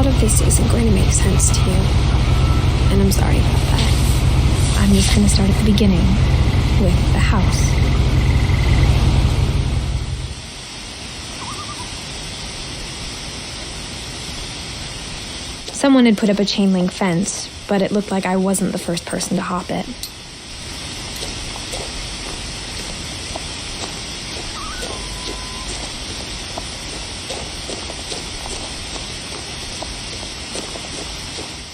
lot of this isn't going to make sense to you, and I'm sorry about that. I'm just going to start at the beginning, with the house. Someone had put up a chain link fence, but it looked like I wasn't the first person to hop it.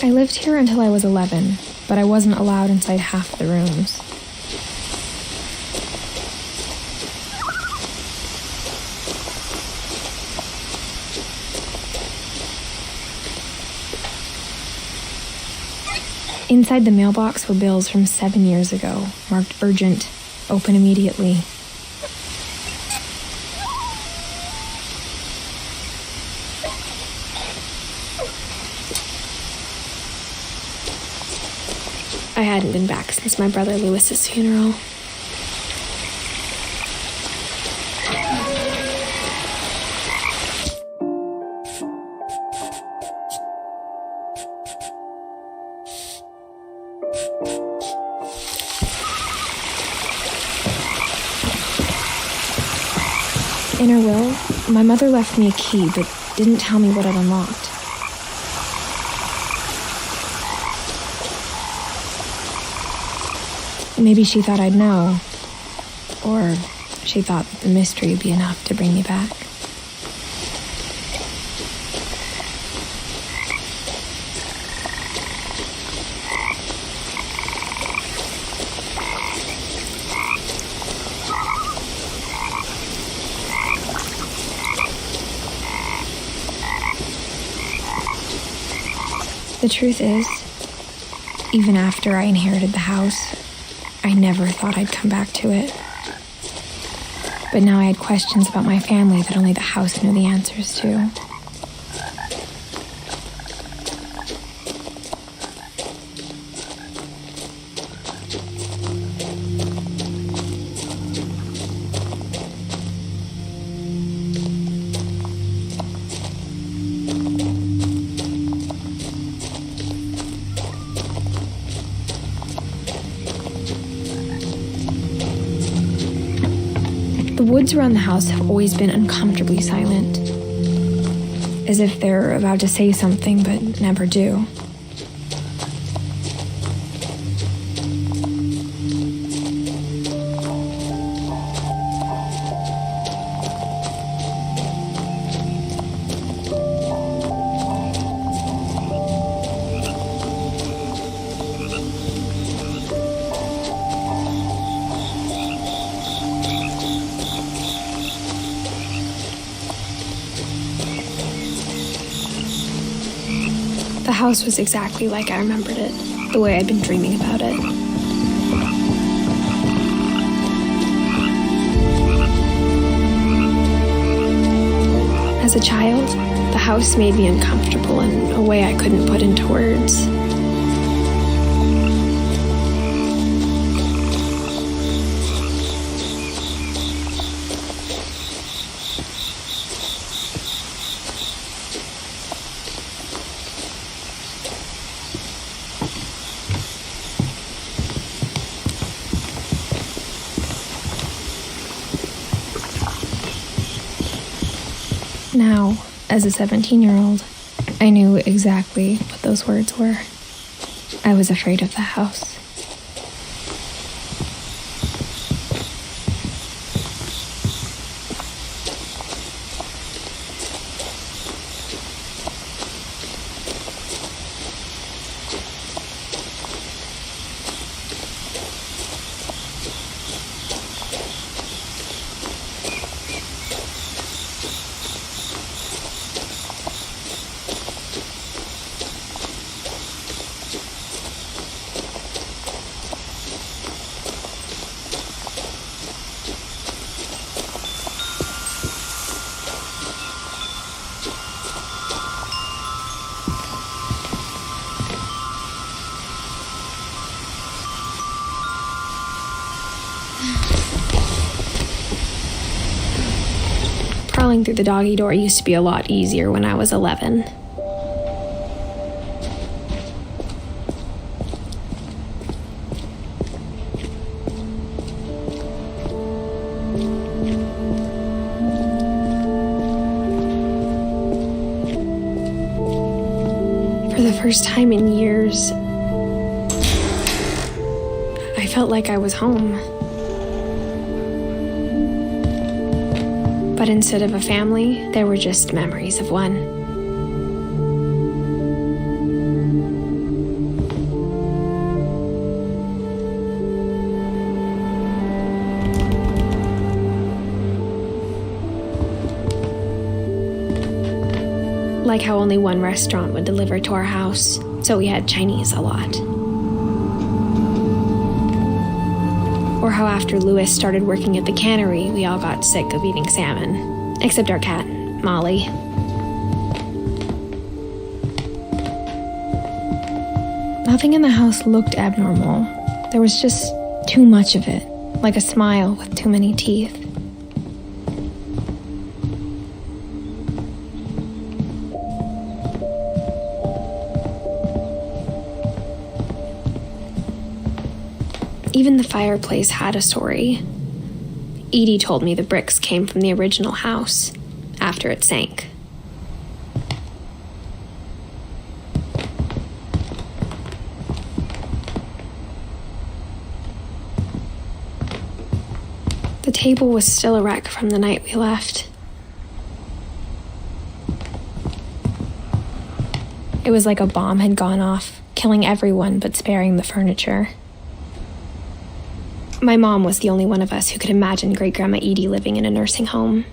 I lived here until I was 11, but I wasn't allowed inside half the rooms. Inside the mailbox were bills from 7 years ago, marked urgent, open immediately. I hadn't been back since my brother Lewis's funeral. In her will, my mother left me a key, but didn't tell me what it unlocked. Maybe she thought I'd know, or she thought that the mystery would be enough to bring me back. The truth is, even after I inherited the house, I never thought I'd come back to it. But now I had questions about my family that only the house knew the answers to. The woods around the house have always been uncomfortably silent, as if they're about to say something but never do. The house was exactly like I remembered it, the way I'd been dreaming about it. As a child, the house made me uncomfortable in a way I couldn't put into words. Now, as a 17-year-old, I knew exactly what those words were. I was afraid of the house. Crawling through the doggy door used to be a lot easier when I was 11. first time in years, I felt like I was home. But instead of a family, there were just memories of one. Like how only one restaurant would deliver to our house, so we had Chinese a lot. Or how after Louis started working at the cannery, we all got sick of eating salmon, except our cat, Molly. Nothing in the house looked abnormal. There was just too much of it, like a smile with too many teeth. Even the fireplace had a story. Edie told me the bricks came from the original house, after it sank. The table was still a wreck from the night we left. It was like a bomb had gone off, killing everyone but sparing the furniture. My mom was the only one of us who could imagine Great-Grandma Edie living in a nursing home.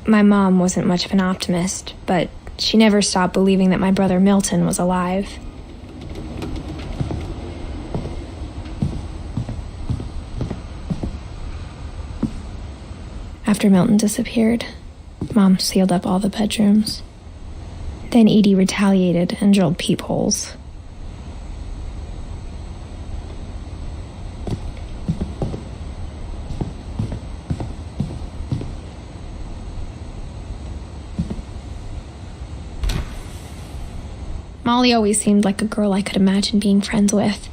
My mom wasn't much of an optimist, but she never stopped believing that my brother Milton was alive. After Milton disappeared, Mom sealed up all the bedrooms. Then Edie retaliated and drilled peepholes. Molly always seemed like a girl I could imagine being friends with,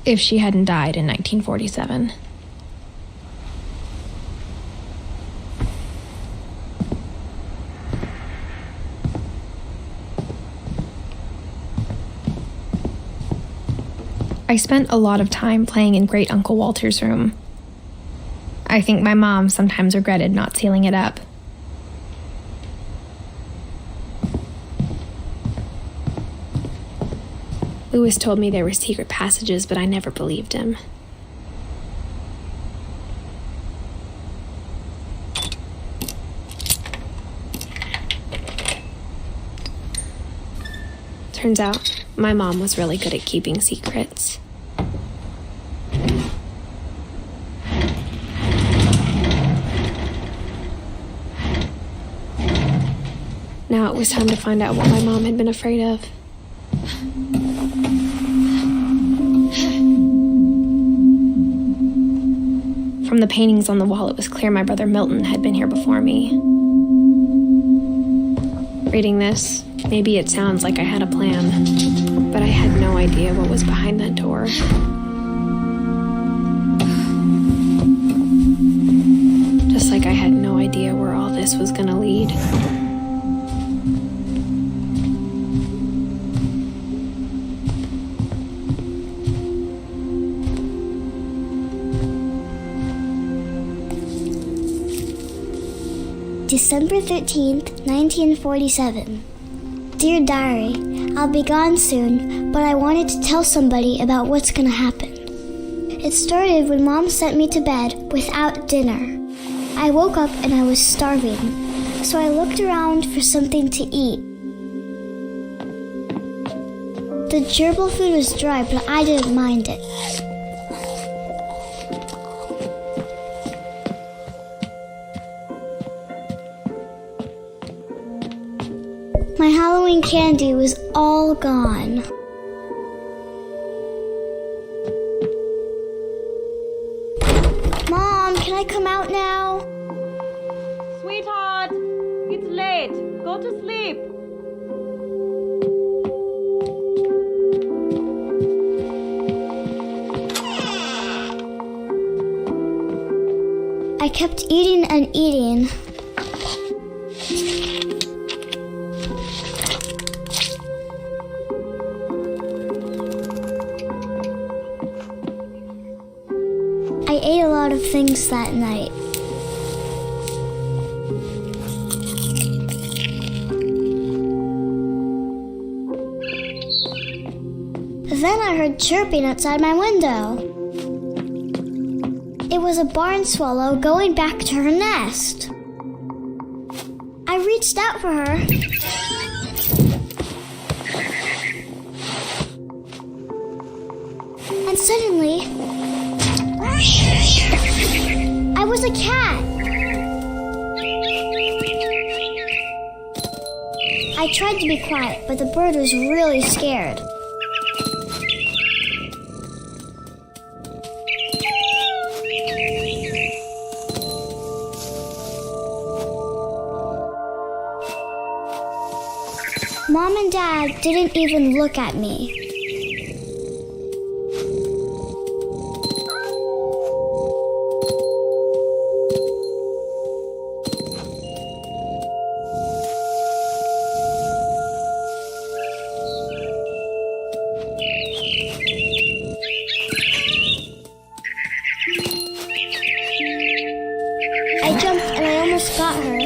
if she hadn't died in 1947. I spent a lot of time playing in Great Uncle Walter's room. I think my mom sometimes regretted not sealing it up. Louis told me there were secret passages, but I never believed him. Turns out, my mom was really good at keeping secrets. Now it was time to find out what my mom had been afraid of. From the paintings on the wall, it was clear my brother Milton had been here before me. Reading this, maybe it sounds like I had a plan, but I had no idea what was behind that door. Just like I had no idea where all this was gonna lead. December 13th, 1947. Dear Diary, I'll be gone soon, but I wanted to tell somebody about what's gonna happen. It started when Mom sent me to bed without dinner. I woke up and I was starving, so I looked around for something to eat. The gerbil food was dry, but I didn't mind it. My Halloween candy was all gone. Mom, can I come out now? Go to sleep. I kept eating and eating. I ate a lot of things that night. Then I heard chirping outside my window. It was a barn swallow going back to her nest. I reached out for her. And suddenly, I was a cat. I tried to be quiet, but the bird was really scared. Mom and Dad didn't even look at me. I jumped and I almost got her.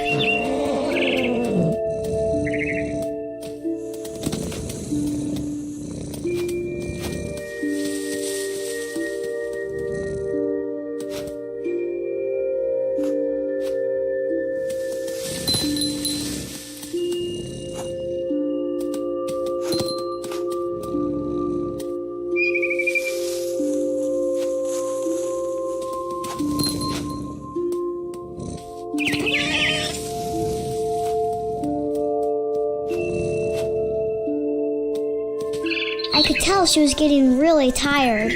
I could tell she was getting really tired.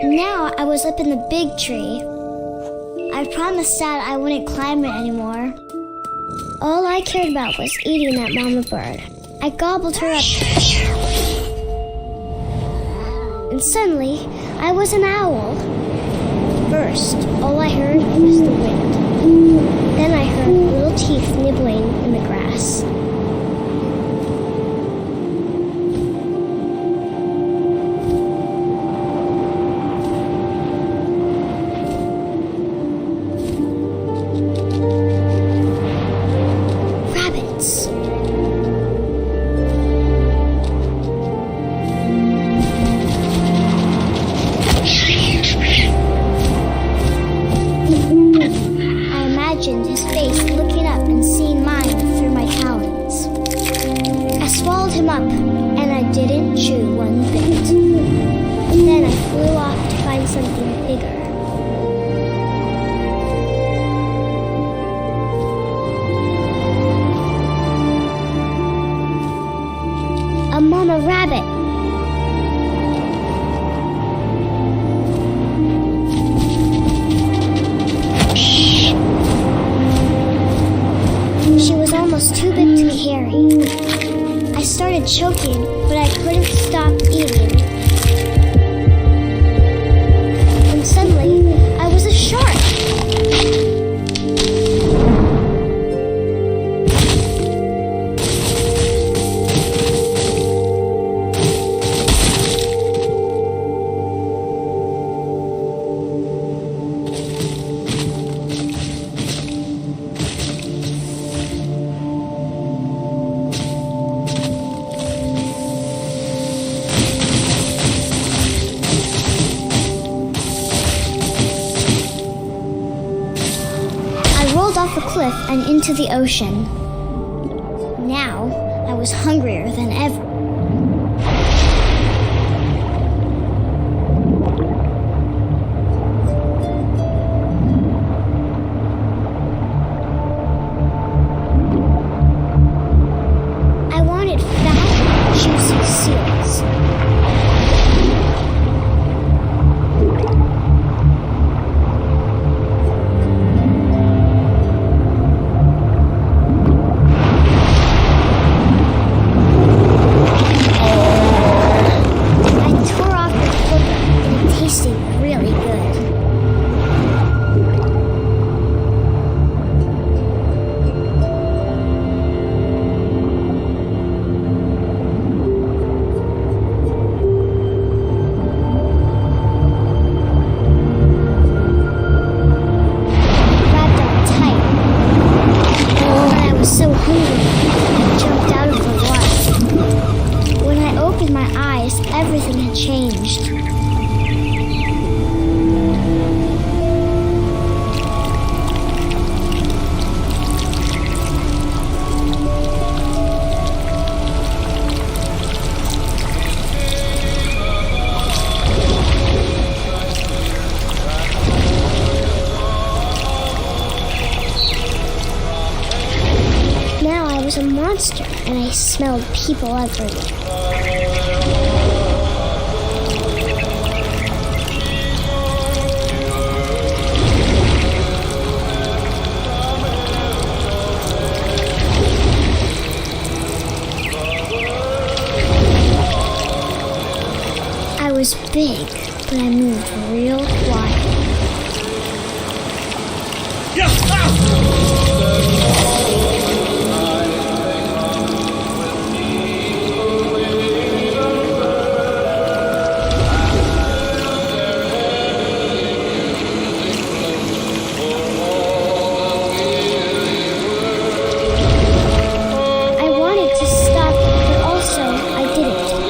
Now I was up in the big tree. I promised Dad I wouldn't climb it anymore. All I cared about was eating that mama bird. I gobbled her up. And suddenly, I was an owl. First, all I heard was the wind. Then I heard little teeth nibbling in the grass. His face looking up and seeing mine through my talons. I swallowed him up, and I didn't chew one bit. Then I flew off to find something bigger. A mama rabbit. She was almost too big to carry. I started choking, but I couldn't stop eating. And suddenly, I was a shark. Off a cliff and into the ocean. Now, I was hungrier than ever. I wanted fat, juicy seals. monster, and I smelled people everywhere. I was big, but I moved real quiet. I wanted to stop, but also I didn't.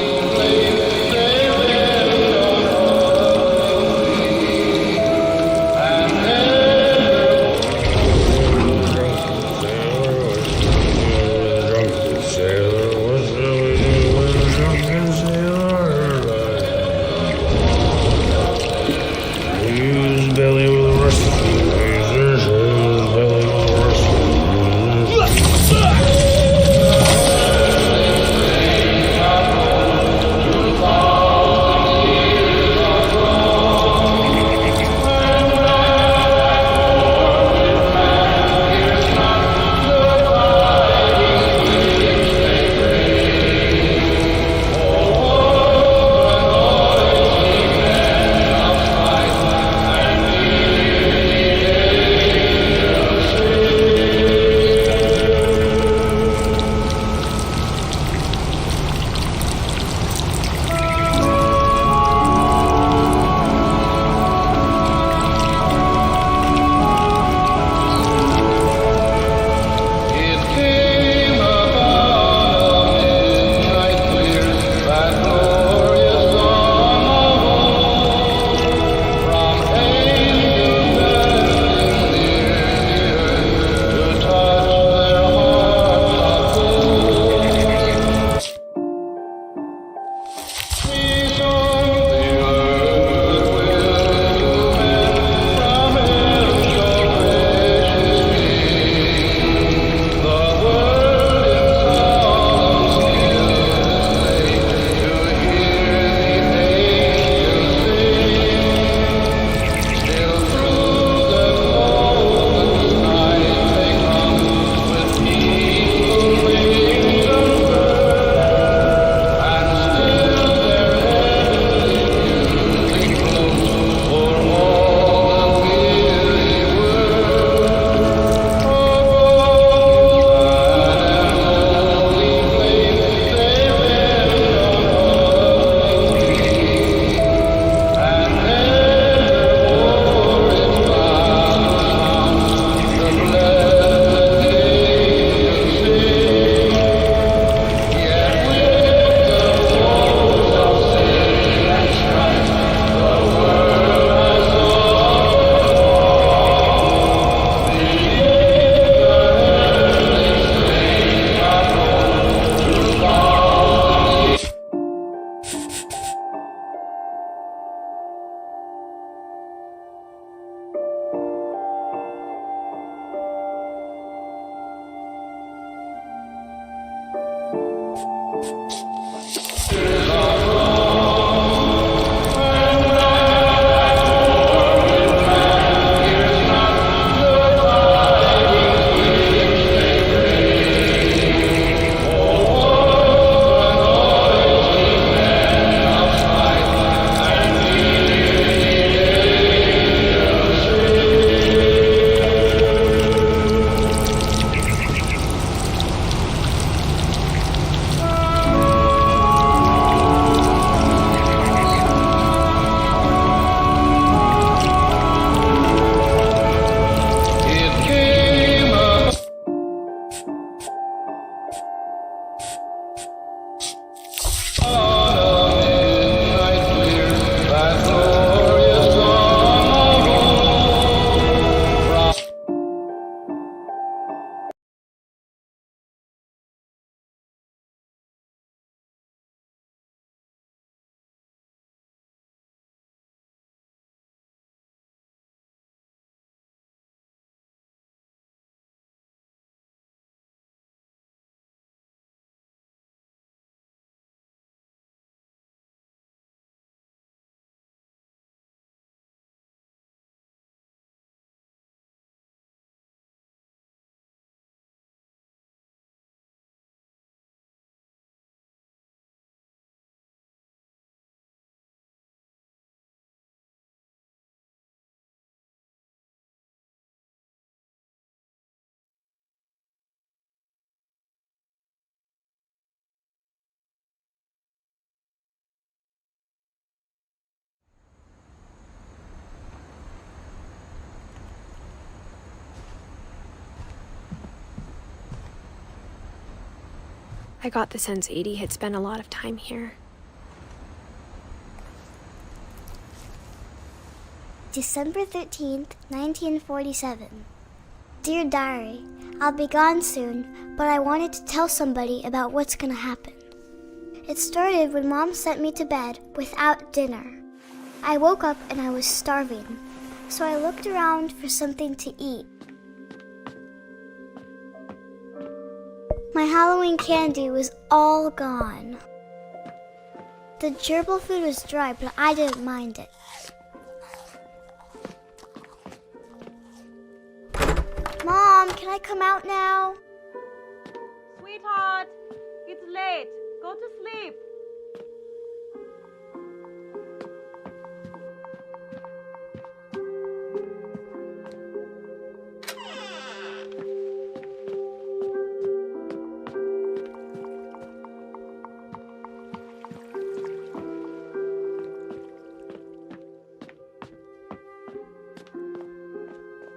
I got the sense Edie had spent a lot of time here. December 13th, 1947. Dear Diary, I'll be gone soon, but I wanted to tell somebody about what's gonna happen. It started when Mom sent me to bed without dinner. I woke up and I was starving, so I looked around for something to eat. My Halloween candy was all gone. The gerbil food was dry, but I didn't mind it. Mom, can I come out now? Sweetheart, it's late. Go to sleep.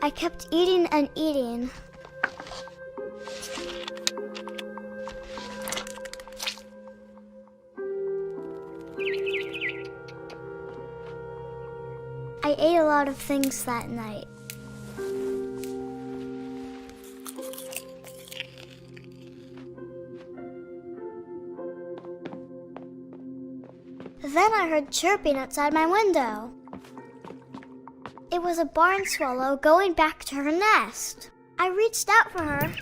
I kept eating and eating. I ate a lot of things that night. Then I heard chirping outside my window. It was a barn swallow going back to her nest. I reached out for her.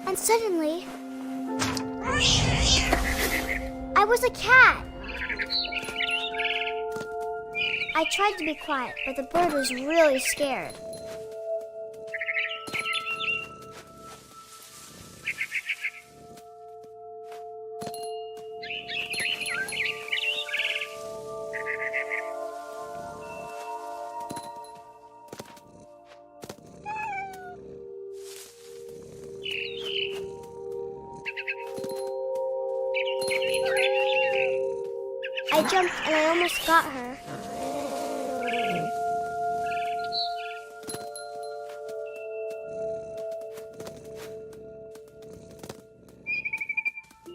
And suddenly, I was a cat. I tried to be quiet, but the bird was really scared. I jumped and I almost got her.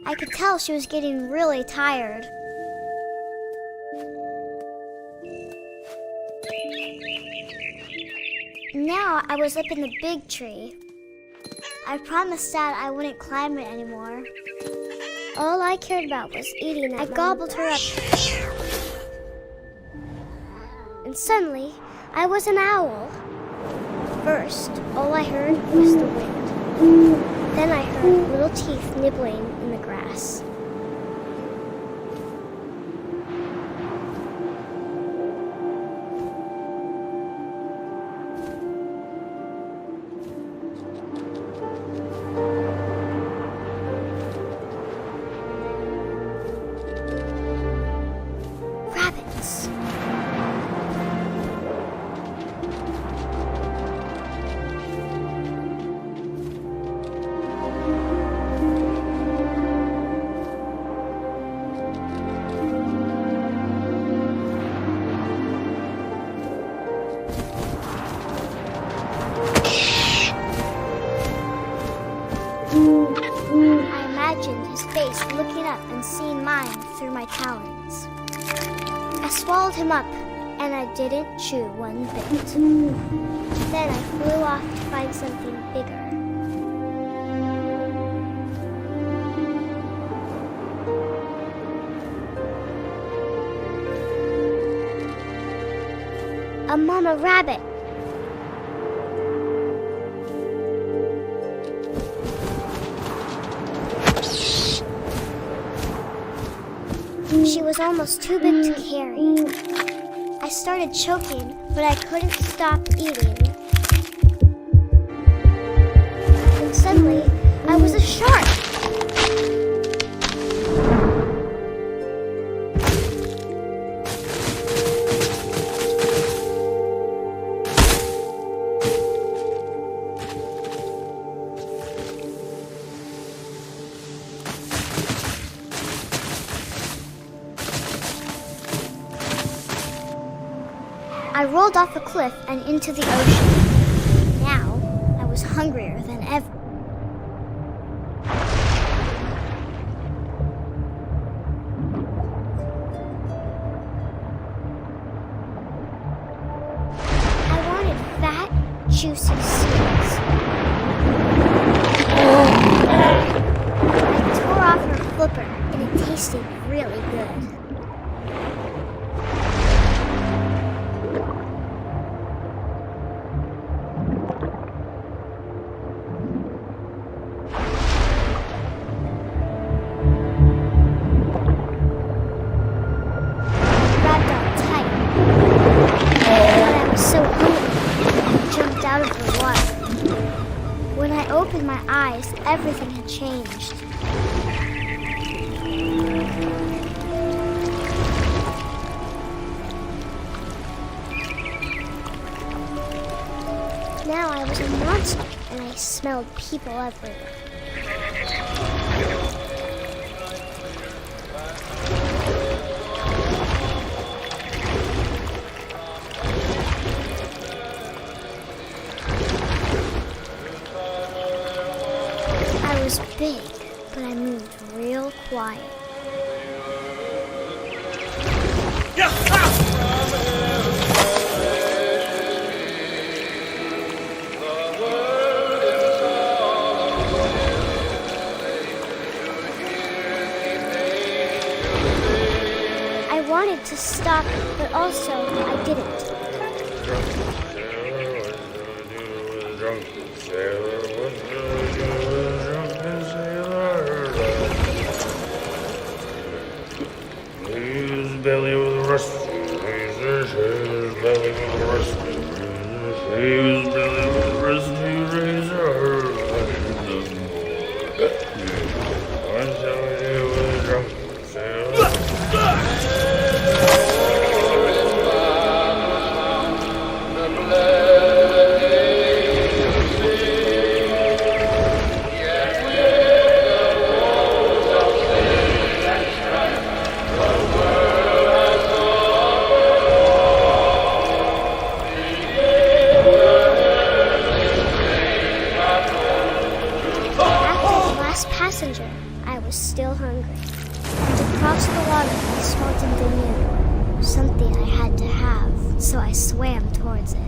I could tell she was getting really tired. Now I was up in the big tree. I promised Dad I wouldn't climb it anymore. All I cared about was eating it. I gobbled her up. And suddenly, I was an owl. First, all I heard was the wind. Then I heard little teeth nibbling in the grass. Rabbits. I imagined his face looking up and seeing mine through my talons. I swallowed him up, and I didn't chew one bit. Then I flew off to find something bigger. A mama rabbit. She was almost too big to carry. I started choking, but I couldn't stop eating. And suddenly, I was a shark. I rolled off a cliff and into the ocean. Now, hungrier than ever. I wanted fat, juicy seeds. I tore off her flipper, and it tasted really good. Wrapped up tight. But I was so hungry, I jumped out of the water. When I opened my eyes, everything had changed. Now I was a monster, and I smelled people everywhere. I was big, but I moved real quiet. I wanted to stop, but also I didn't. His belly was rusty, his belly was rusty, his belly was rusty, razor. Until he was drunk, passenger, I was still hungry. And across the water, I smelled something new. Something I had to have, so I swam towards it.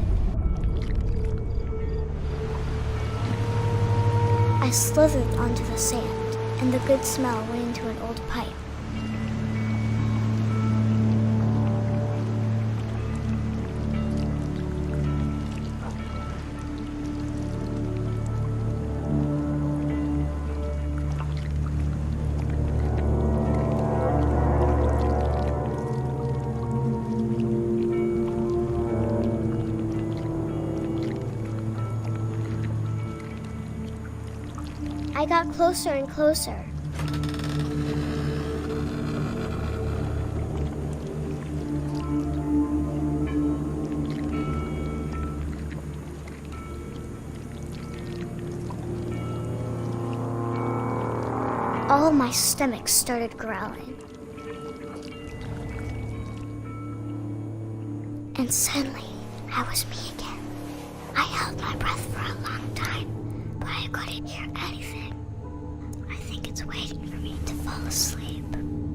I slithered onto the sand, and the good smell went into an old pipe. I got closer and closer. All of my stomach started growling. And suddenly, I was me again. I held my breath for a long time, but I couldn't hear anything. I think it's waiting for me to fall asleep.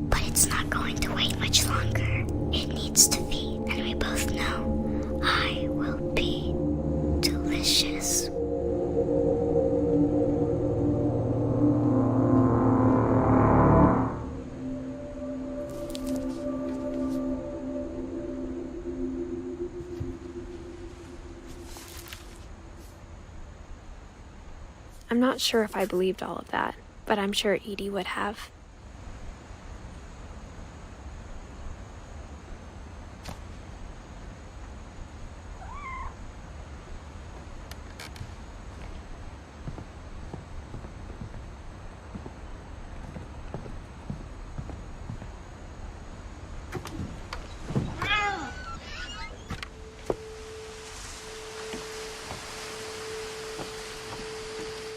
But it's not going to wait much longer. It needs to feed, and we both know I will be delicious. I'm not sure if I believed all of that, but I'm sure Edie would have.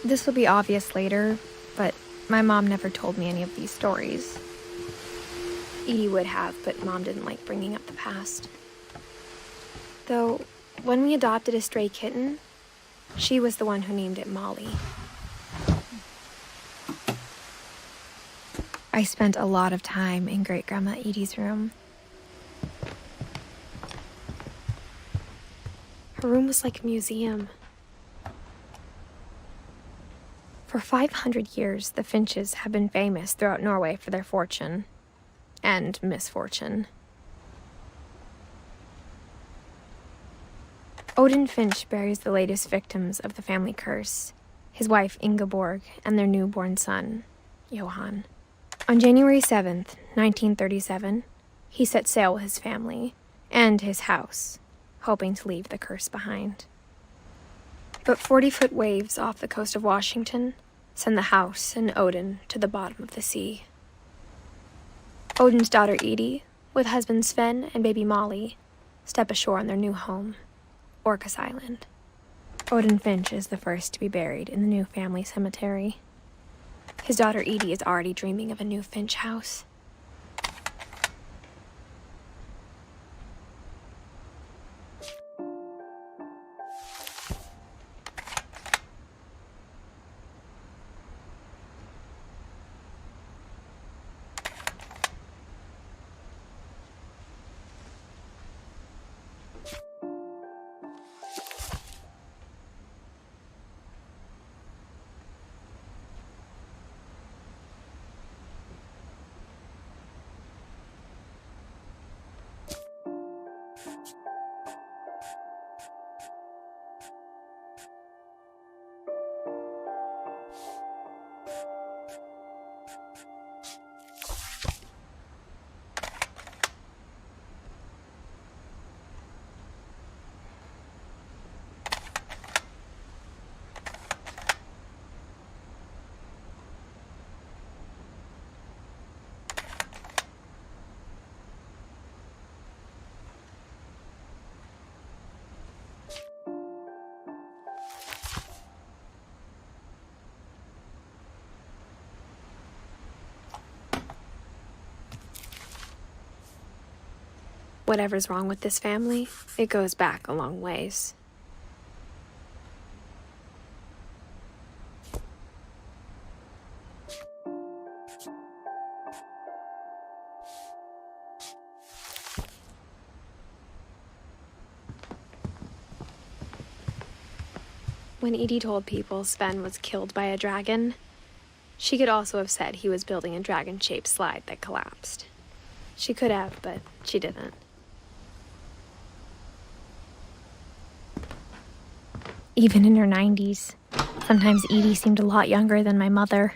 This will be obvious later, but my mom never told me any of these stories. Edie would have, but Mom didn't like bringing up the past. Though, when we adopted a stray kitten, She was the one who named it Molly. I spent a lot of time in Great-Grandma Edie's room. Her room was like a museum. For 500 years, the Finches have been famous throughout Norway for their fortune and misfortune. Odin Finch buries the latest victims of the family curse, his wife Ingeborg and their newborn son, Johan. On January 7th, 1937, he set sail with his family and his house, hoping to leave the curse behind. But 40-foot waves off the coast of Washington send the house and Odin to the bottom of the sea. Odin's daughter Edie, with husband Sven and baby Molly, step ashore on their new home, Orcas Island. Odin Finch is the first to be buried in the new family cemetery. His daughter Edie is already dreaming of a new Finch house. Whatever's wrong with this family, it goes back a long ways. When Edie told people Sven was killed by a dragon, she could also have said he was building a dragon-shaped slide that collapsed. She could have, but she didn't. Even in her 90s, sometimes Edie seemed a lot younger than my mother.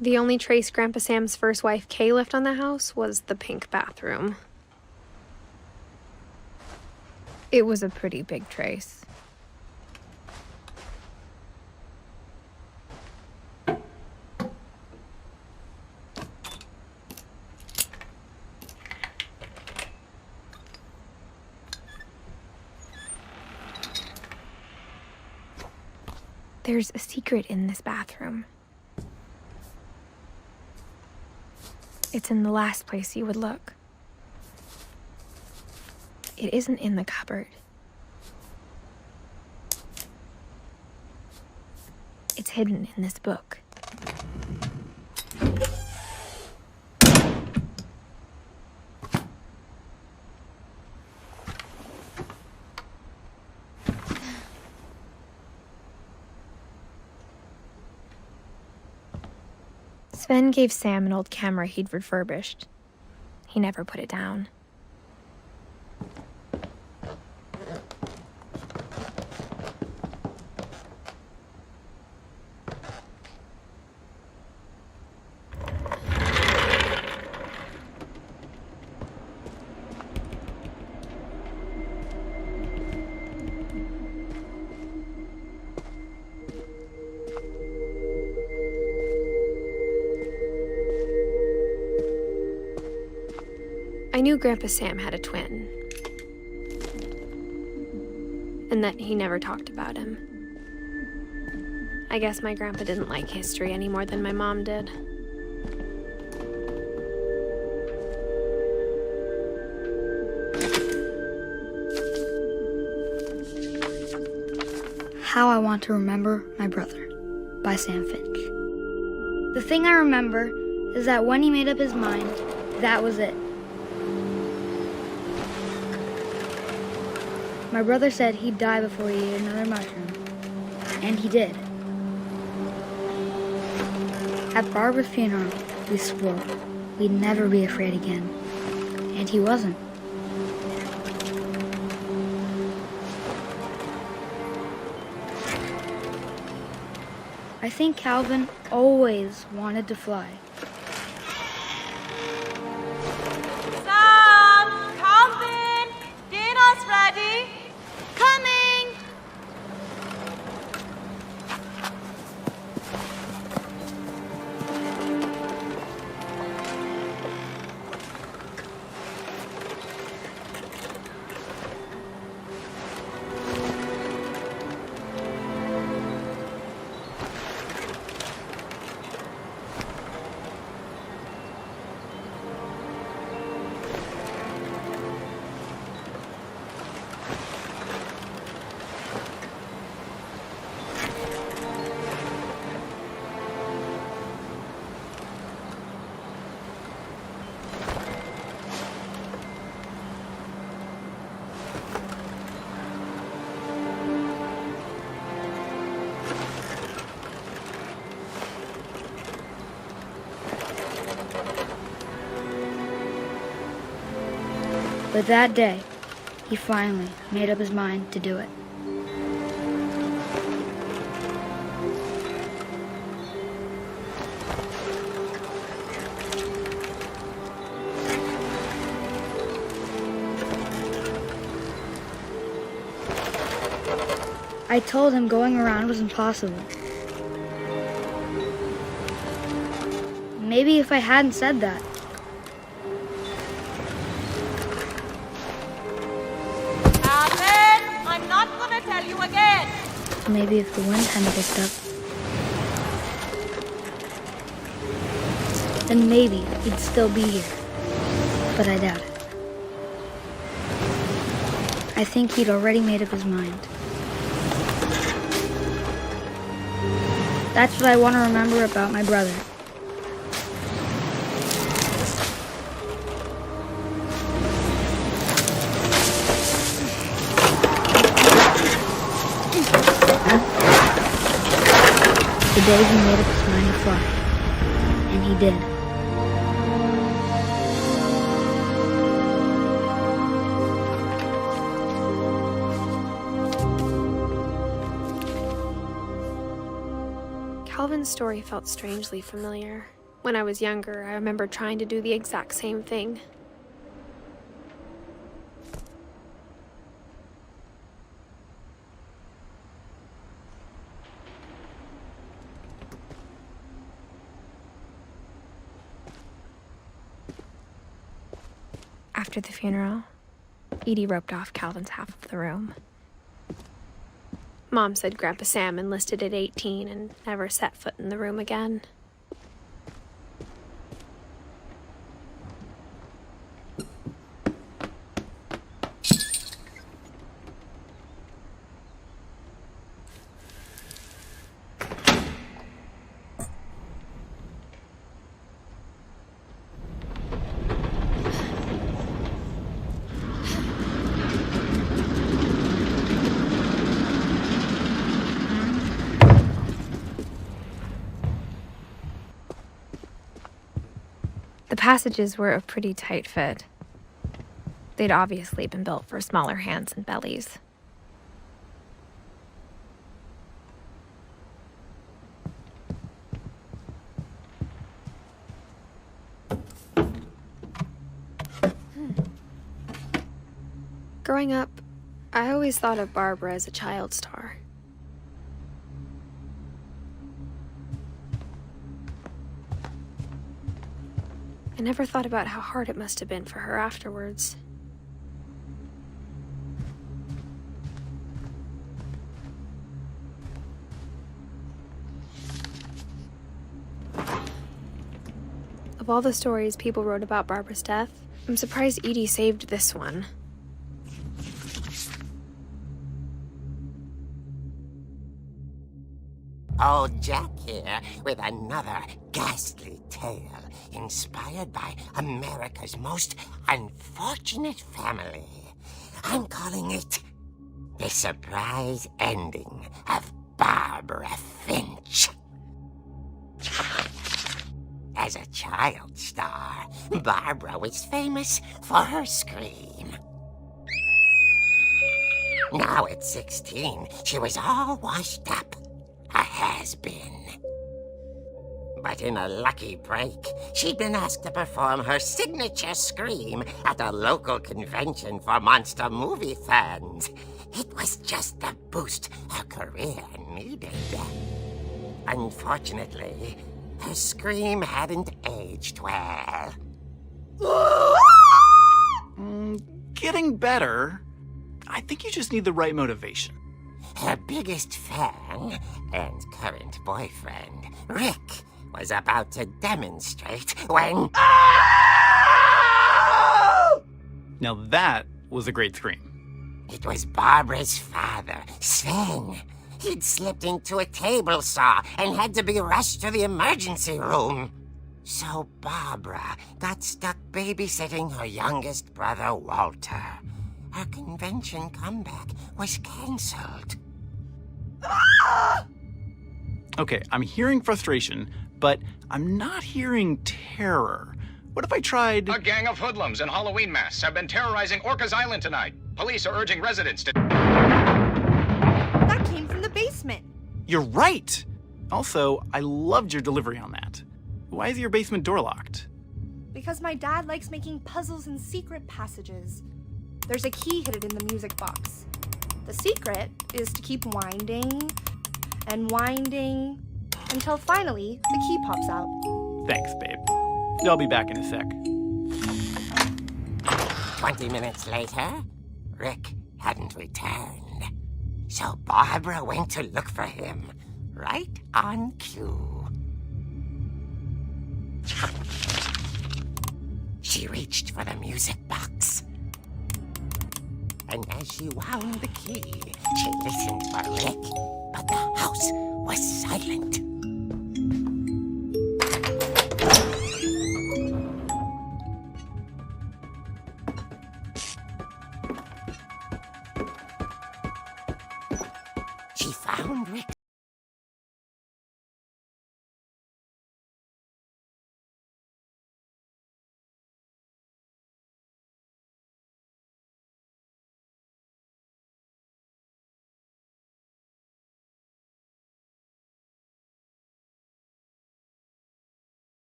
The only trace Grandpa Sam's first wife, Kay, left on the house was the pink bathroom. It was a pretty big trace. There's a secret in this bathroom. It's in the last place you would look. It isn't in the cupboard. It's hidden in this book. Sven gave Sam an old camera he'd refurbished. He never put it down. I knew Grandpa Sam had a twin, and that he never talked about him. I guess my grandpa didn't like history any more than my mom did. How I Want to Remember My Brother by Sam Finch. The thing I remember is that when he made up his mind, that was it. My brother said he'd die before he ate another mushroom, and he did. At Barbara's funeral, we swore we'd never be afraid again, and he wasn't. I think Calvin always wanted to fly. Sam! Calvin! Dinner's ready! Coming! But that day, he finally made up his mind to do it. I told him going around was impossible. Maybe if I hadn't said that, Calvin! I'm not gonna tell you again! maybe if the wind hadn't picked up, then maybe he'd still be here. But I doubt it. I think he'd already made up his mind. That's what I want to remember about my brother. The day he made up his mind to fly. And he did. Calvin's story felt strangely familiar. When I was younger, I remember trying to do the exact same thing. After the funeral, Edie roped off Calvin's half of the room. Mom said Grandpa Sam enlisted at 18 and never set foot in the room again. The passages were a pretty tight fit. They'd obviously been built for smaller hands and bellies. Growing up, I always thought of Barbara as a child star. I never thought about how hard it must have been for her afterwards. Of all the stories people wrote about Barbara's death, I'm surprised Edie saved this one. Old Jack here with another ghastly tale inspired by America's most unfortunate family. I'm calling it The Surprise Ending of Barbara Finch. As a child star, Barbara was famous for her scream. Now at 16, she was all washed up. A has-been. But in a lucky break, she'd been asked to perform her signature scream at a local convention for monster movie fans. It was just the boost her career needed. Unfortunately, her scream hadn't aged well. Getting better. I think you just need the right motivation. Her biggest fan and current boyfriend, Rick, was about to demonstrate when... Now that was a great scream. It was Barbara's father, Sven. He'd slipped into a table saw and had to be rushed to the emergency room. So Barbara got stuck babysitting her youngest brother, Walter. Her convention comeback was canceled. Okay, I'm hearing frustration, but I'm not hearing terror. What if I tried... A gang of hoodlums in Halloween masks have been terrorizing Orcas Island tonight. Police are urging residents to... That came from the basement. You're right! Also, I loved your delivery on that. Why is your basement door locked? Because my dad likes making puzzles and secret passages. There's a key hidden in the music box. The secret is to keep winding and winding until finally the key pops out. Thanks, babe. I'll be back in a sec. 20 minutes later, Rick hadn't returned. So Barbara went to look for him, right on cue. She reached for the music box. And as she wound the key, she listened for Rick, but the house was silent. She found Rick.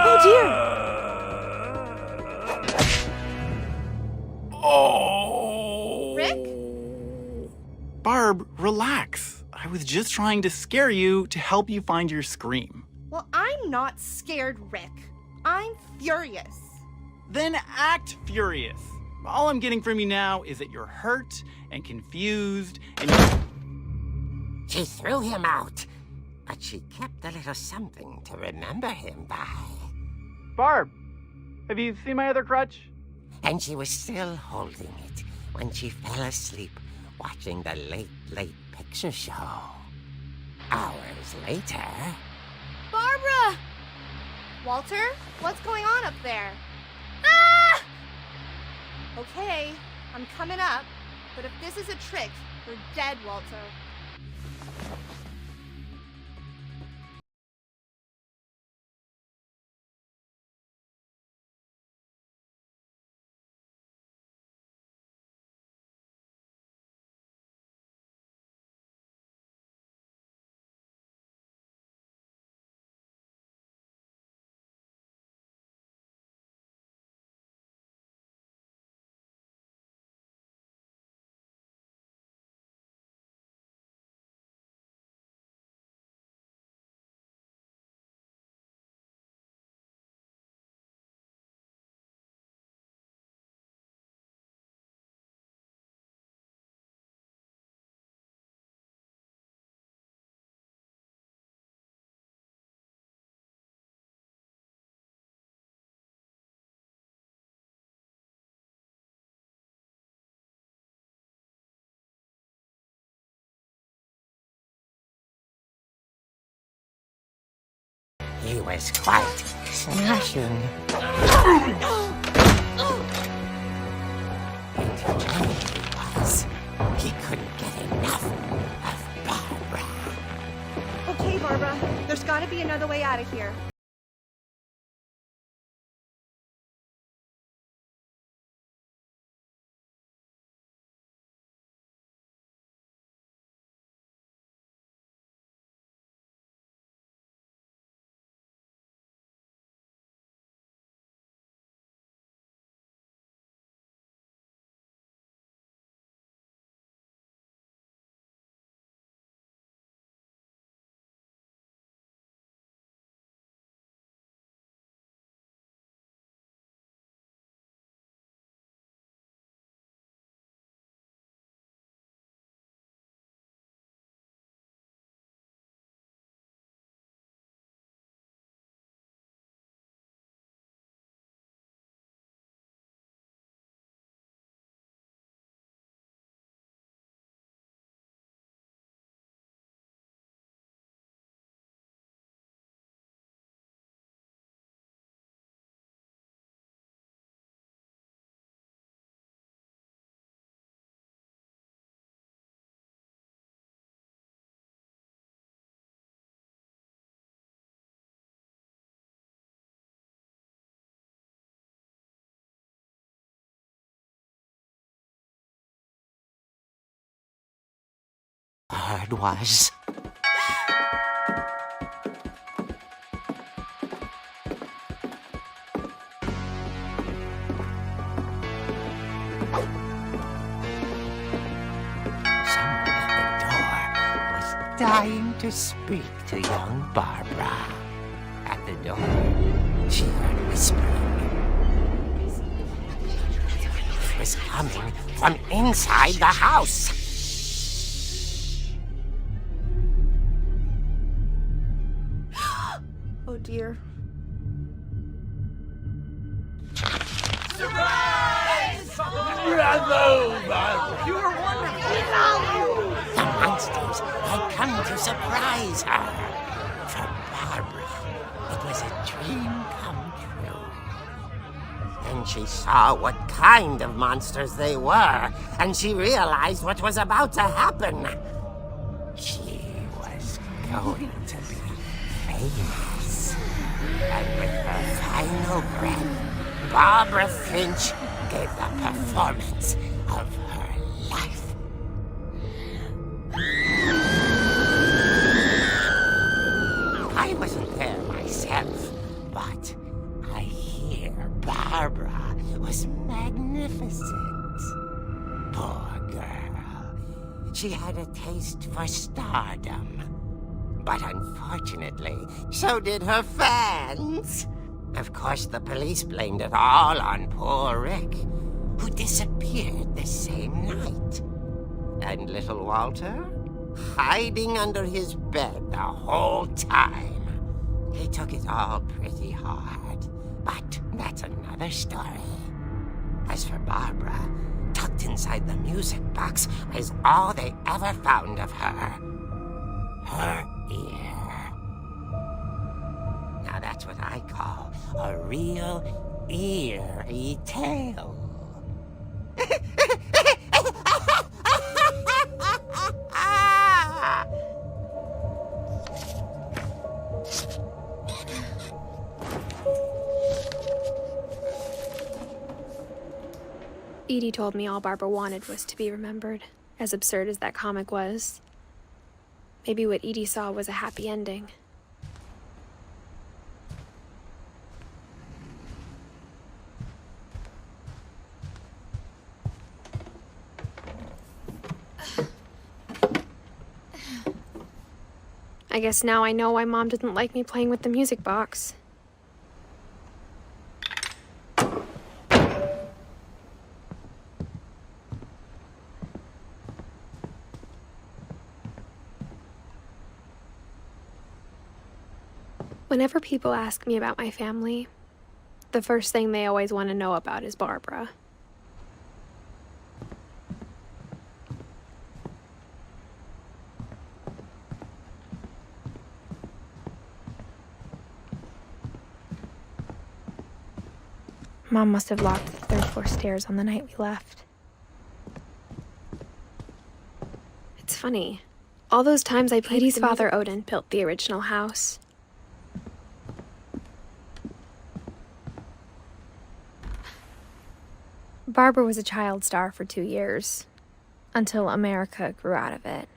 Oh dear! Oh! Rick? Barb, relax. I was just trying to scare you to help you find your scream. Well, I'm not scared, Rick. I'm furious. Then act furious. All I'm getting from you now is that you're hurt and confused and... She threw him out, but she kept a little something to remember him by. Barb, have you seen my other crutch? And she was still holding it when she fell asleep watching the late picture show. Hours later... Barbara! Walter, what's going on up there? Ah! Okay, I'm coming up, but if this is a trick, you're dead, Walter. was quite smashing. He couldn't get enough of Barbara. Okay, Barbara, there's gotta be another way out of here. Bird was. Someone at the door was dying to speak to young Barbara. At the door, she heard whispering. It was coming from inside the house. Oh dear. Bravo, Barbara! You were wonderful. The monsters had come to surprise her. For Barbara, it was a dream come true. Then she saw what kind of monsters they were, and she realized what was about to happen. She was going to be famous. And with her final breath, Barbara Finch gave the performance of her life. I wasn't there myself, but I hear Barbara was magnificent. Poor girl. She had a taste for stardom. But unfortunately, so did her fans. Of course, the police blamed it all on poor Rick, who disappeared the same night. And little Walter, hiding under his bed the whole time. He took it all pretty hard, but that's another story. As for Barbara, tucked inside the music box is all they ever found of her. Her ear. Now that's what I call a real eerie tale. Edie told me all Barbara wanted was to be remembered, as absurd as that comic was. Maybe what Edie saw was a happy ending. I guess now I know why Mom didn't like me playing with the music box. Whenever people ask me about my family, the first thing they always want to know about is Barbara. Mom must have locked the third floor stairs on the night we left. It's funny. All those times I played Edie's father, Odin, built the original house. Barbara was a child star for 2 years, until America grew out of it.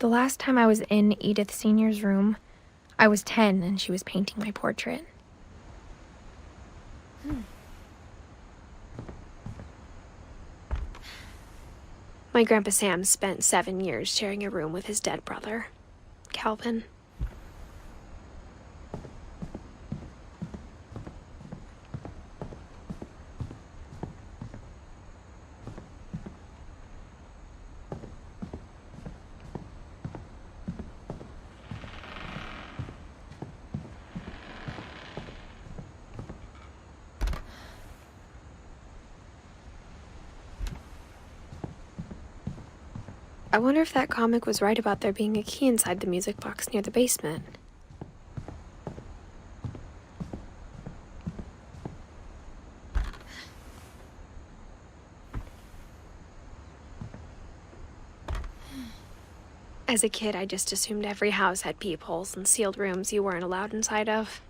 The last time I was in Edith Sr.'s room, I was 10 and she was painting my portrait. My Grandpa Sam spent 7 years sharing a room with his dead brother, Calvin. I wonder if that comic was right about there being a key inside the music box near the basement. As a kid, I just assumed every house had peepholes and sealed rooms you weren't allowed inside of.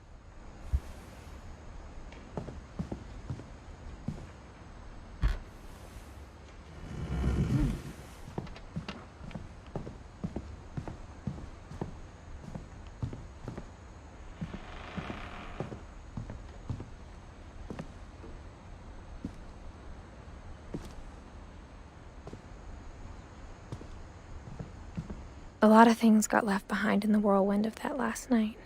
A lot of things got left behind in the whirlwind of that last night.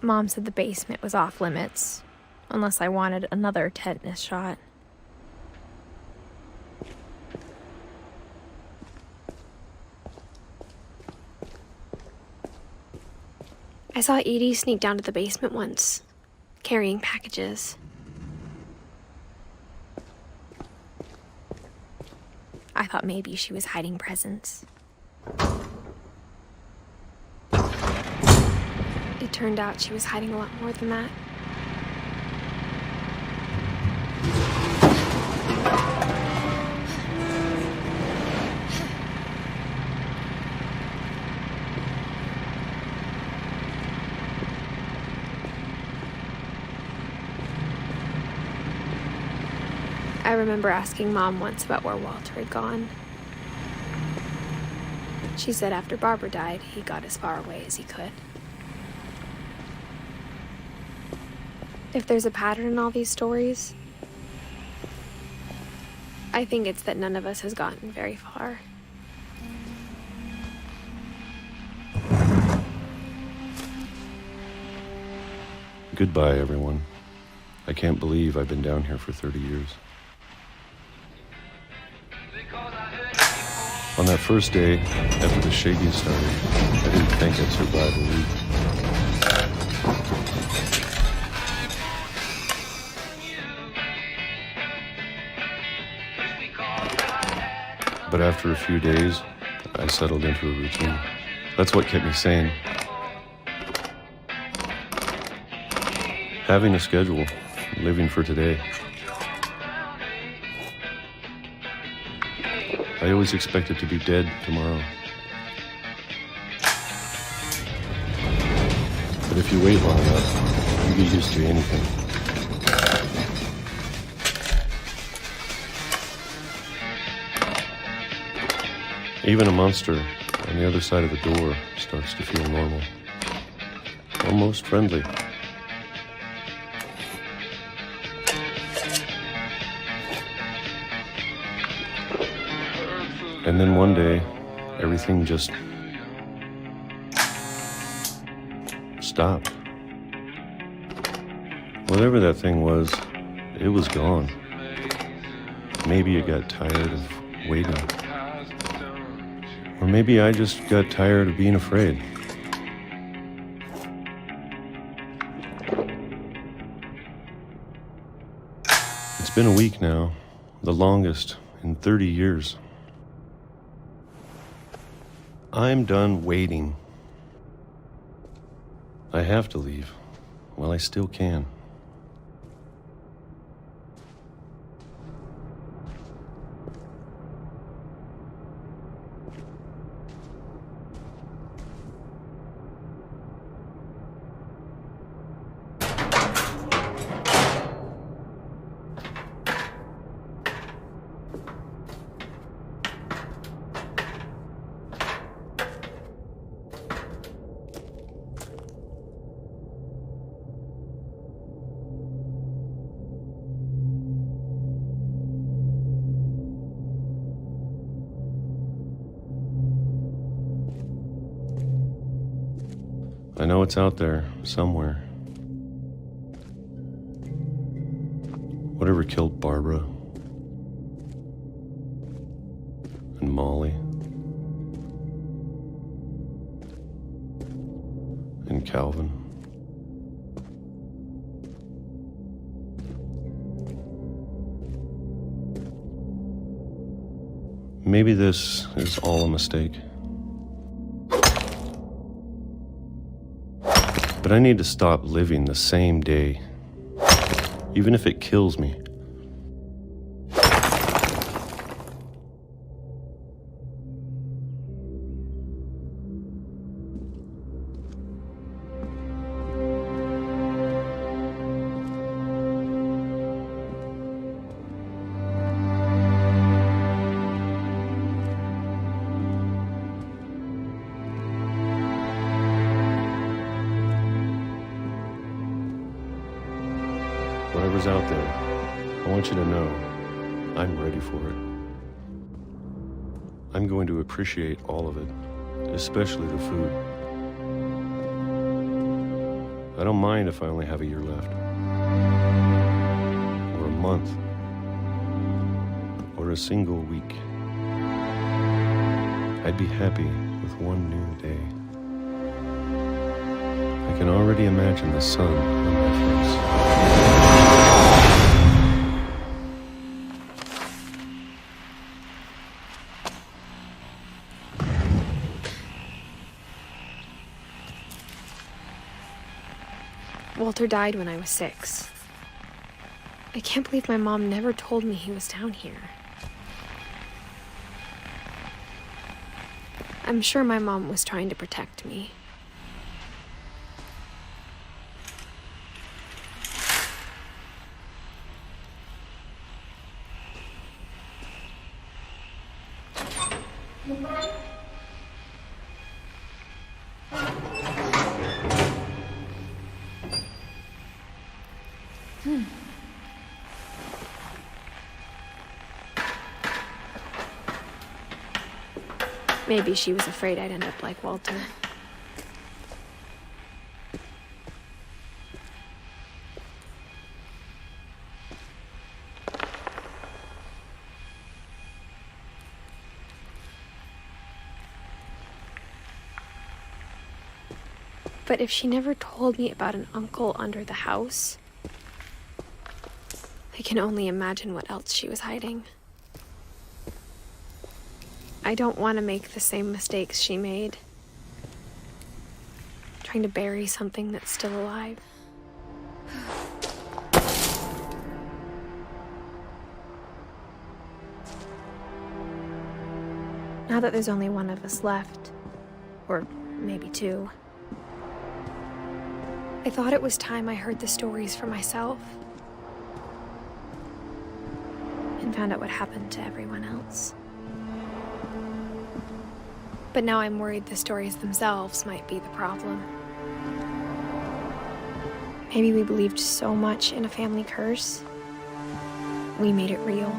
Mom said the basement was off limits, unless I wanted another tetanus shot. I saw Edie sneak down to the basement once, carrying packages. I thought maybe she was hiding presents. It turned out she was hiding a lot more than that. I remember asking Mom once about where Walter had gone. She said after Barbara died, he got as far away as he could. If there's a pattern in all these stories, I think it's that none of us has gotten very far. Goodbye, everyone. I can't believe I've been down here for 30 years. On that first day, after the shaking started, I didn't think I'd survive a week. But after a few days, I settled into a routine. That's what kept me sane. Having a schedule, living for today. I always expected to be dead tomorrow. But if you wait long enough, you get used to anything. Even a monster on the other side of the door starts to feel normal. Almost friendly. And then one day, everything just stopped. Whatever that thing was, it was gone. Maybe it got tired of waiting. Or maybe I just got tired of being afraid. It's been a week now, the longest in 30 years. I'm done waiting. I have to leave while I still can. I know it's out there, somewhere. Whatever killed Barbara and Molly and Calvin. Maybe this is all a mistake. But I need to stop living the same day, even if it kills me. Whatever's out there, I want you to know I'm ready for it. I'm going to appreciate all of it, especially the food. I don't mind if I only have a year left, or a month, or a single week. I'd be happy with one new day. I can already imagine the sun on my face. Walter died when I was 6. I can't believe my mom never told me he was down here. I'm sure my mom was trying to protect me. Maybe she was afraid I'd end up like Walter. But if she never told me about an uncle under the house, I can only imagine what else she was hiding. I don't want to make the same mistakes she made. Trying to bury something that's still alive. Now that there's only one of us left, or maybe two, I thought it was time I heard the stories for myself and found out what happened to everyone else. But now I'm worried the stories themselves might be the problem. Maybe we believed so much in a family curse, we made it real.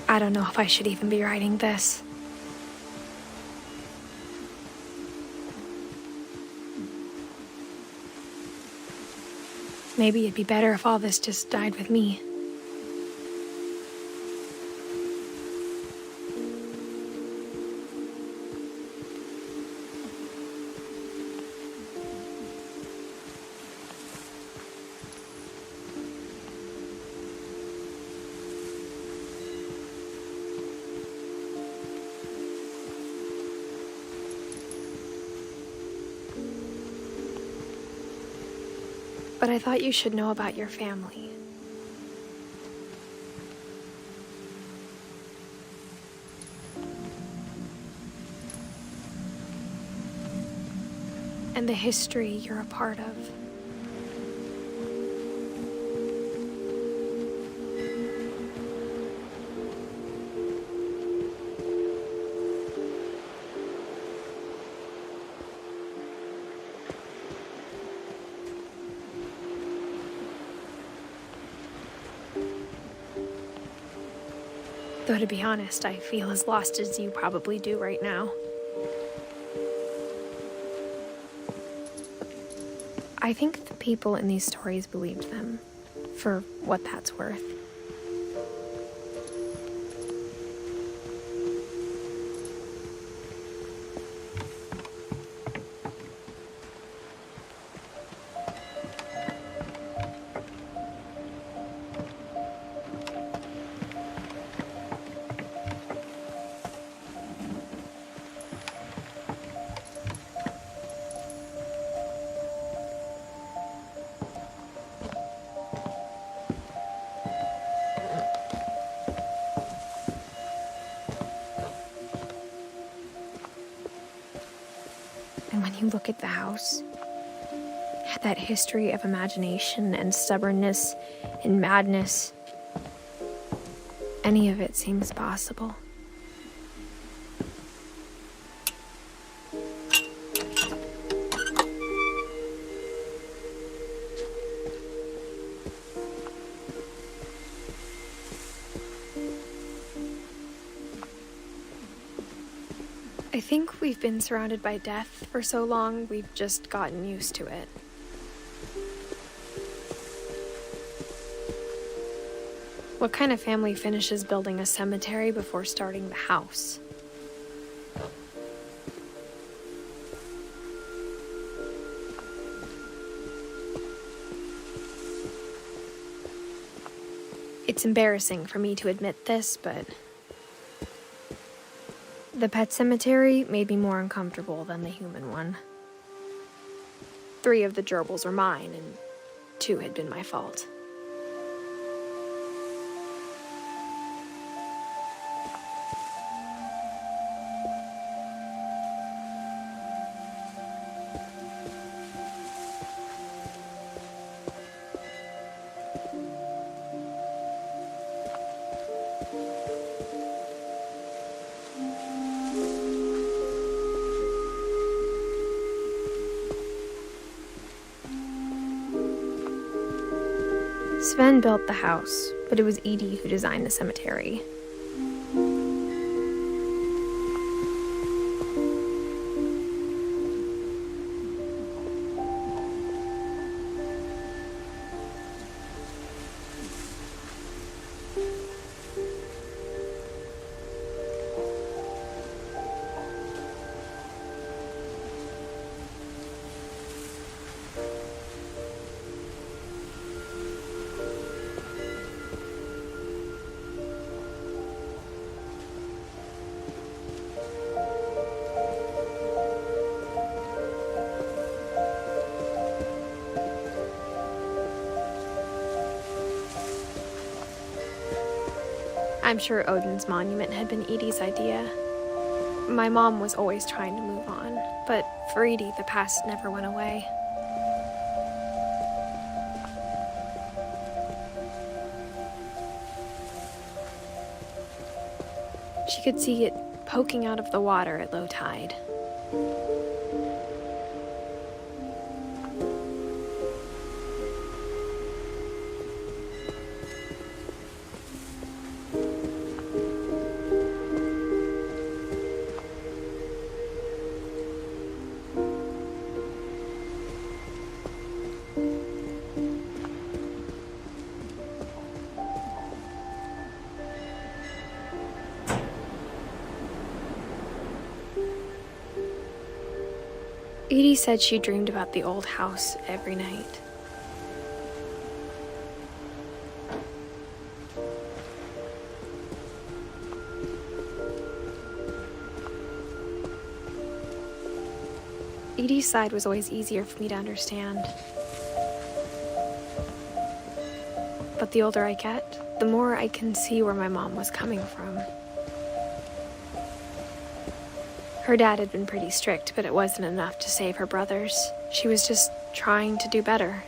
I don't know if I should even be writing this. Maybe it'd be better if all this just died with me. But I thought you should know about your family. And the history you're a part of. Though to be honest, I feel as lost as you probably do right now. I think the people in these stories believed them, for what that's worth. And when you look at the house, that history of imagination and stubbornness and madness, any of it seems possible. I think we've been surrounded by death for so long, we've just gotten used to it. What kind of family finishes building a cemetery before starting the house? It's embarrassing for me to admit this, but the pet cemetery made me more uncomfortable than the human one. 3 of the gerbils were mine, and 2 had been my fault. Sven built the house, but it was Edie who designed the cemetery. I'm sure Odin's monument had been Edie's idea. My mom was always trying to move on, but for Edie, the past never went away. She could see it poking out of the water at low tide. Edie said she dreamed about the old house every night. Edie's side was always easier for me to understand. But the older I get, the more I can see where my mom was coming from. Her dad had been pretty strict, but it wasn't enough to save her brothers. She was just trying to do better.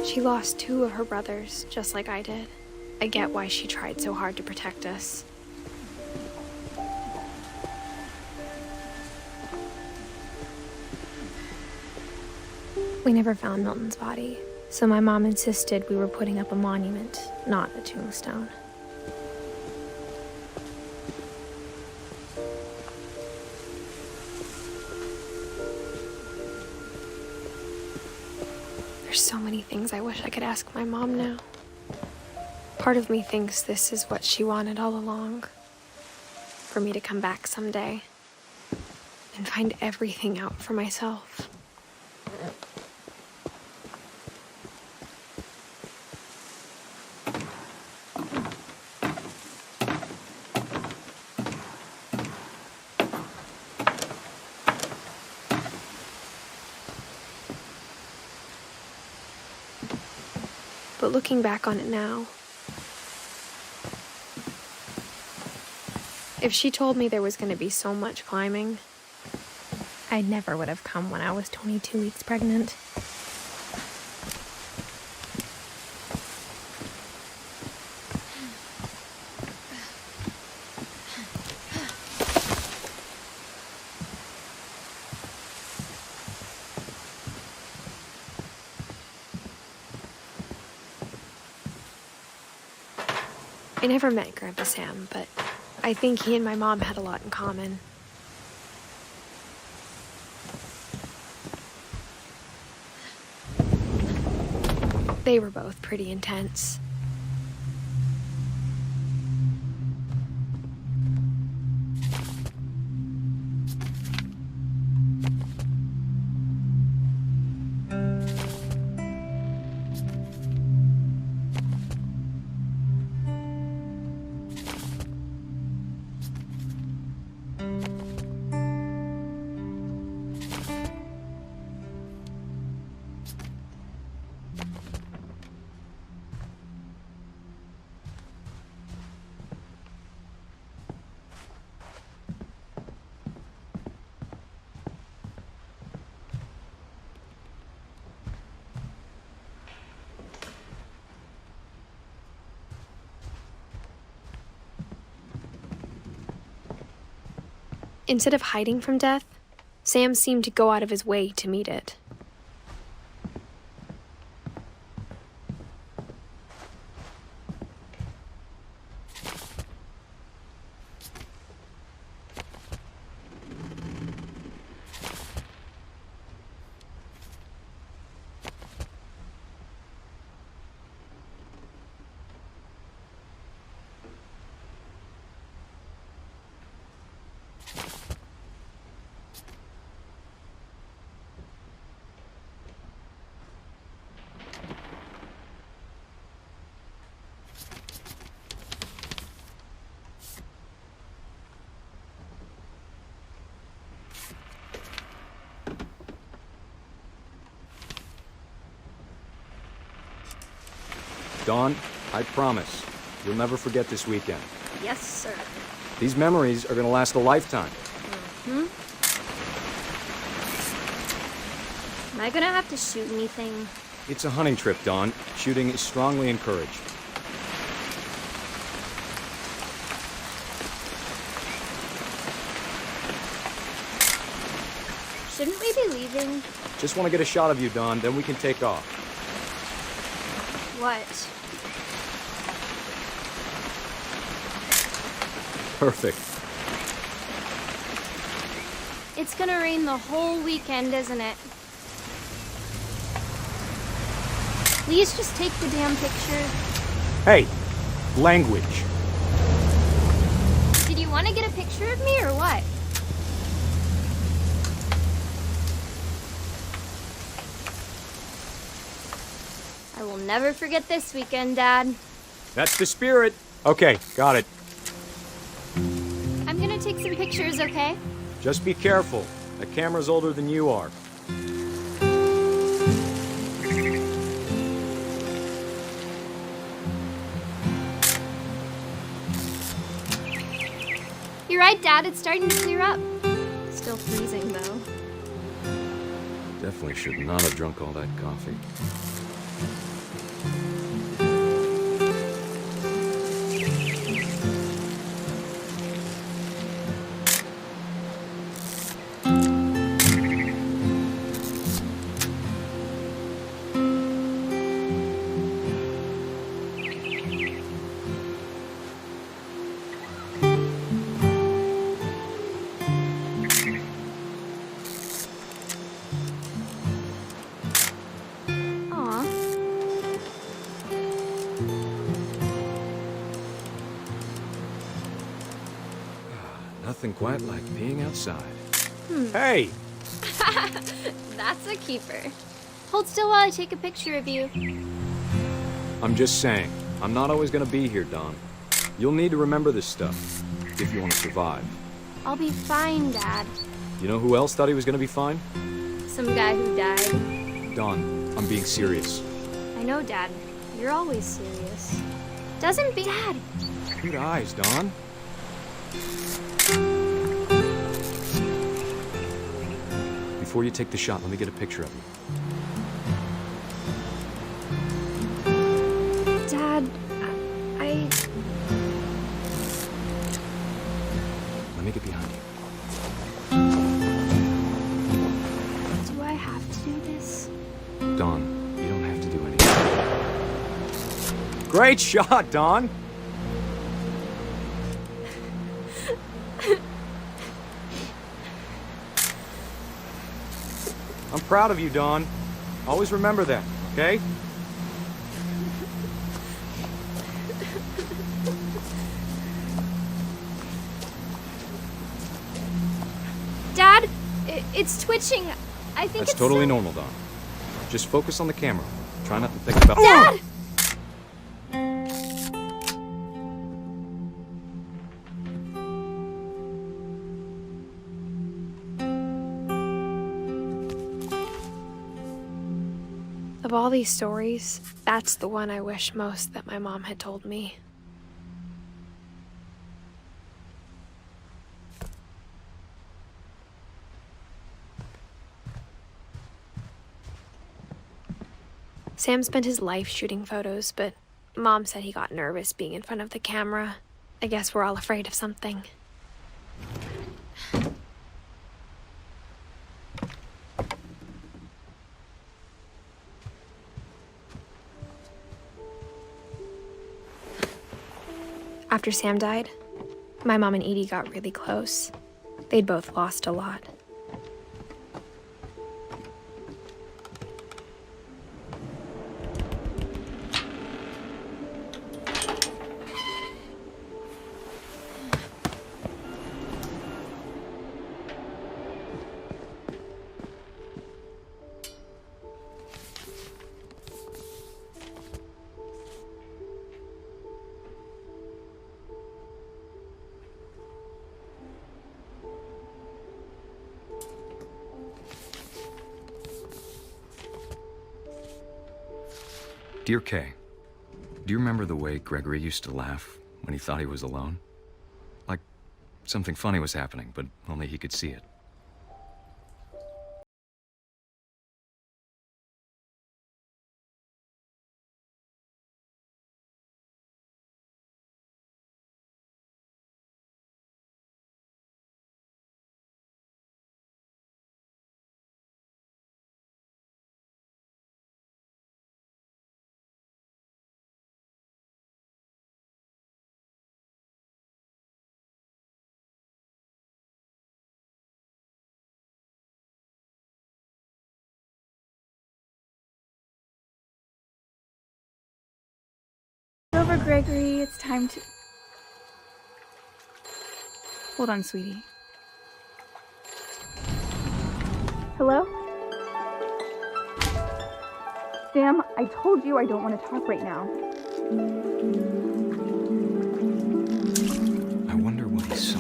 She lost 2 of her brothers, just like I did. I get why she tried so hard to protect us. We never found Milton's body, so my mom insisted we were putting up a monument, not a tombstone. There's so many things I wish I could ask my mom now. Part of me thinks this is what she wanted all along. For me to come back someday and find everything out for myself. But looking back on it now, if she told me there was going to be so much climbing, I never would have come when I was 22 weeks pregnant. I never met Grandpa Sam, but I think he and my mom had a lot in common. They were both pretty intense. Instead of hiding from death, Sam seemed to go out of his way to meet it. Dawn, I promise, you'll never forget this weekend. Yes, sir. These memories are gonna last a lifetime. Hmm? Am I gonna have to shoot anything? It's a hunting trip, Dawn. Shooting is strongly encouraged. Shouldn't we be leaving? Just want to get a shot of you, Dawn, then we can take off. What? Perfect. It's gonna rain the whole weekend, isn't it? Please just take the damn picture. Hey, language. Did you want to get a picture of me or what? I will never forget this weekend, Dad. That's the spirit. Okay, got it. I'm gonna take some pictures, okay? Just be careful. That camera's older than you are. You're right, Dad. It's starting to clear up. Still freezing, though. Definitely should not have drunk all that coffee. Aw. Nothing quite like being outside. Hey! That's a keeper. Hold still while I take a picture of you. I'm just saying, I'm not always gonna be here, Dawn. You'll need to remember this stuff, if you want to survive. I'll be fine, Dad. You know who else thought he was gonna be fine? Some guy who died. Dawn, I'm being serious. I know, Dad. You're always serious. Doesn't be Dad. Good eyes, Dawn. Before you take the shot, let me get a picture of you. Dad, I... Let me get behind you. Do I have to do this? Dawn, you don't have to do anything. Great shot, Dawn! I'm proud of you, Dawn. Always remember that, okay? Dad, it's twitching. I think That's it's totally normal, Dawn. Just focus on the camera. Try not to think about— Dad! Of all these stories, that's the one I wish most that my mom had told me. Sam spent his life shooting photos, but Mom said he got nervous being in front of the camera. I guess we're all afraid of something. After Sam died, my mom and Edie got really close. They'd both lost a lot. Dear Kay, Do you remember the way Gregory used to laugh when he thought he was alone? Like something funny was happening, but only he could see it. Over, Gregory. It's time to... Hold on, sweetie. Hello? Sam, I told you I don't want to talk right now. I wonder what he saw.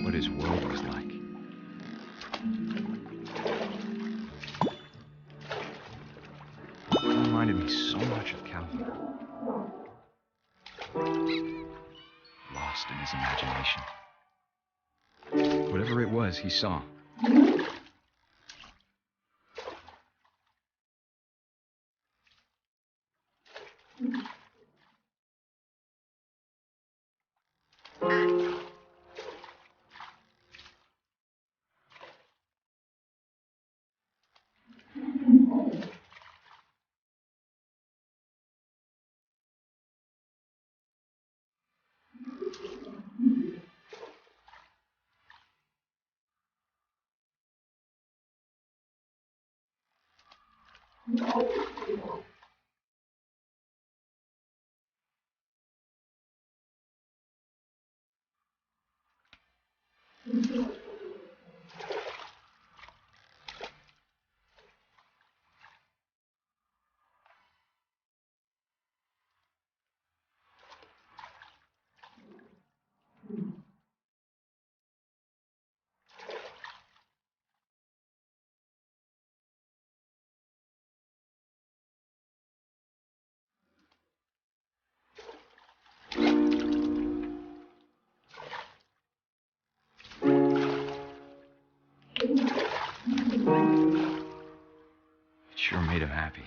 What his world was like. It reminded me so much of Calvin. Lost in his imagination. Whatever it was he saw. It sure made him happy.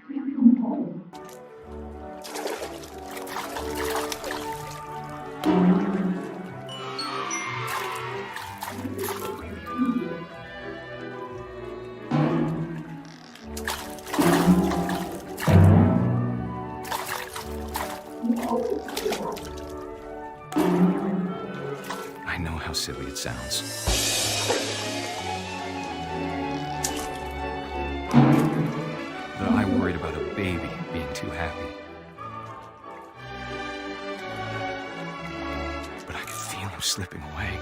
I know how silly it sounds. But I worried about a baby being too happy. But I could feel him slipping away.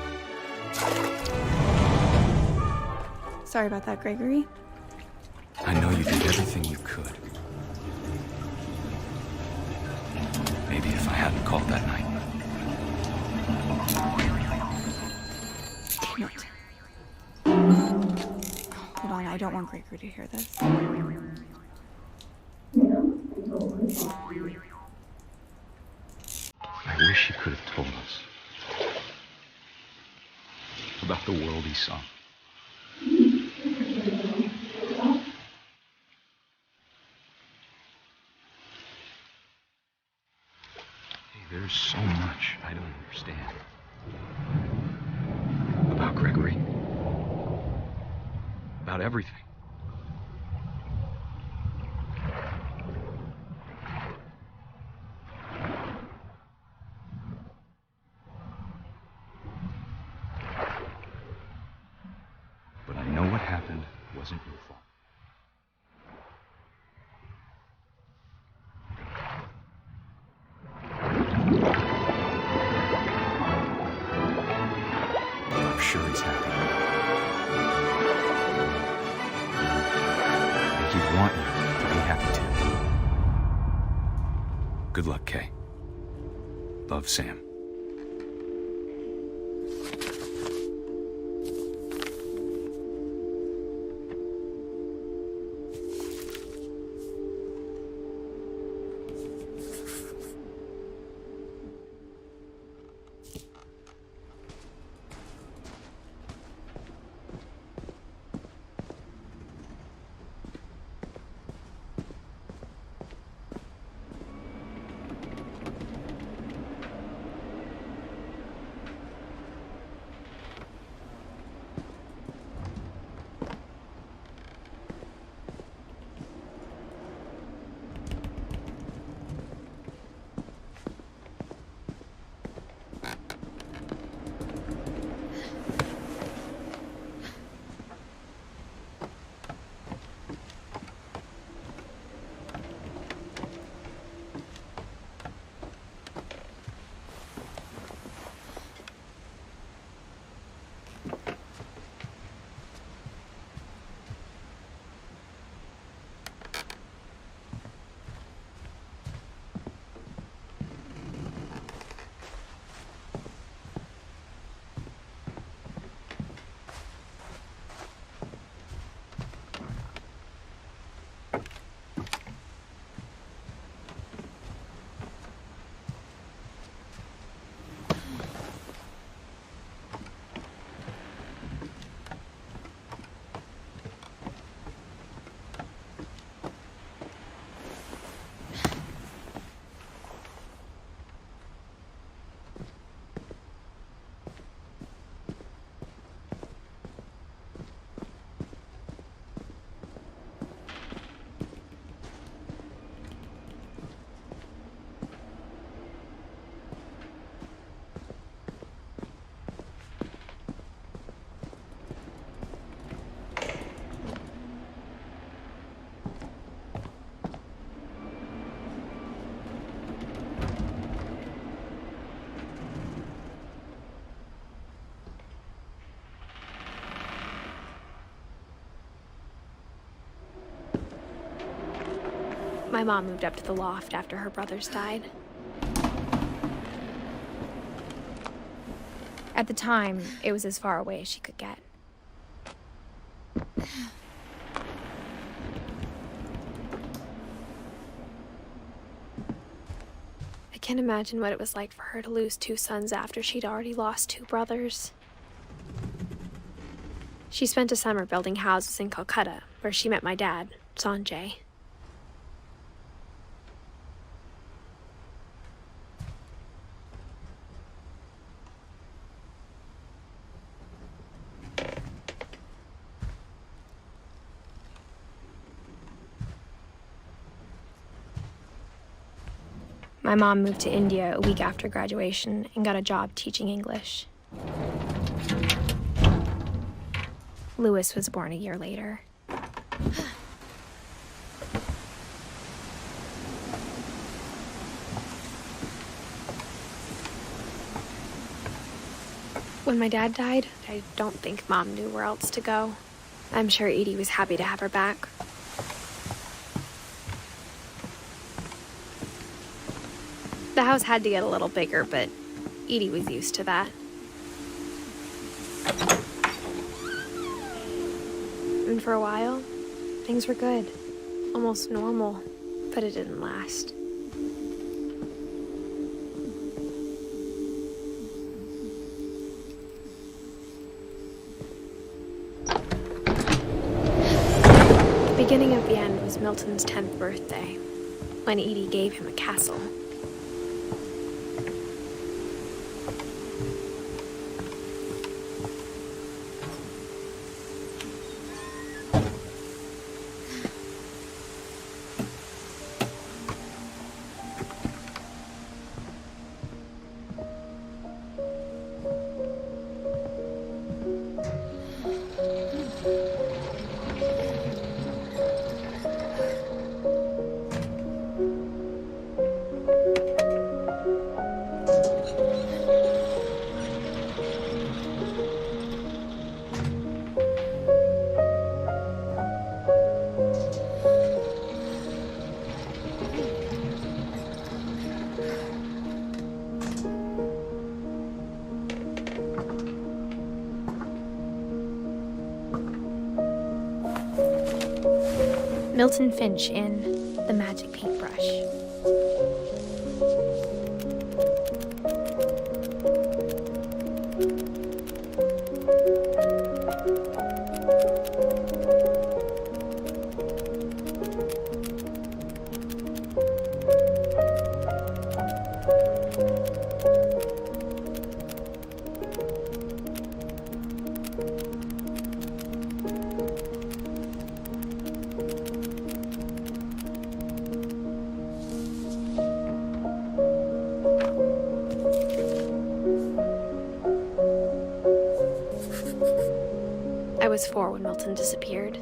Sorry about that, Gregory. I know you did everything you could. Maybe if I hadn't called that night. Damn it. Hold on, I don't want Gregory to hear this. I wish he could have told us about the world he saw. There's so much I don't understand about Gregory, about everything. But I know what happened wasn't your fault. I'm sure he's happy. And he'd want you to be happy too. Good luck, Kay. Love, Sam. My mom moved up to the loft after her brothers died. At the time, it was as far away as she could get. I can't imagine what it was like for her to lose 2 sons after she'd already lost 2 brothers. She spent a summer building houses in Calcutta, where she met my dad, Sanjay. My mom moved to India a week after graduation and got a job teaching English. Louis was born a year later. When my dad died, I don't think Mom knew where else to go. I'm sure Edie was happy to have her back. The house had to get a little bigger, but Edie was used to that. And for a while, things were good. Almost normal, but it didn't last. The beginning of the end was Milton's 10th birthday, when Edie gave him a castle. Milton Finch in The Magic Paintbrush. I was 4 when Milton disappeared.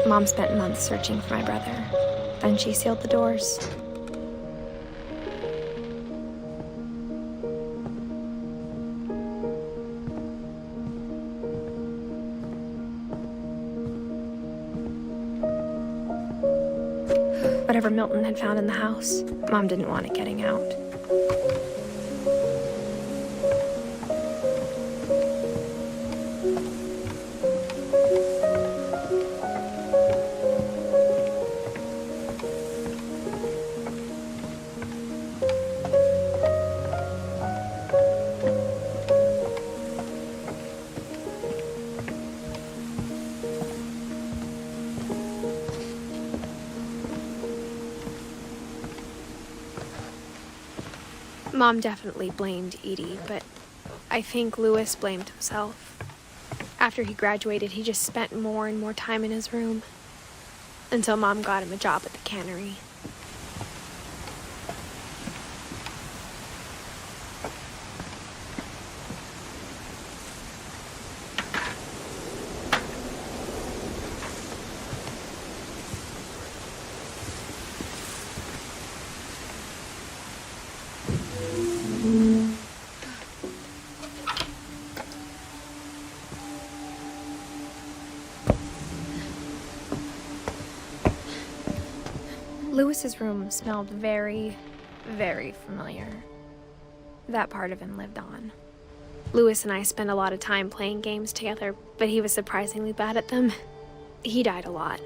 Mom spent months searching for my brother. Then she sealed the doors. Whatever Milton had found in the house, Mom didn't want it getting out. Mom definitely blamed Edie, but I think Louis blamed himself. After he graduated, he just spent more and more time in his room, until Mom got him a job at the cannery. Louis's room smelled very, very familiar. That part of him lived on. Louis and I spent a lot of time playing games together, but he was surprisingly bad at them. He died a lot.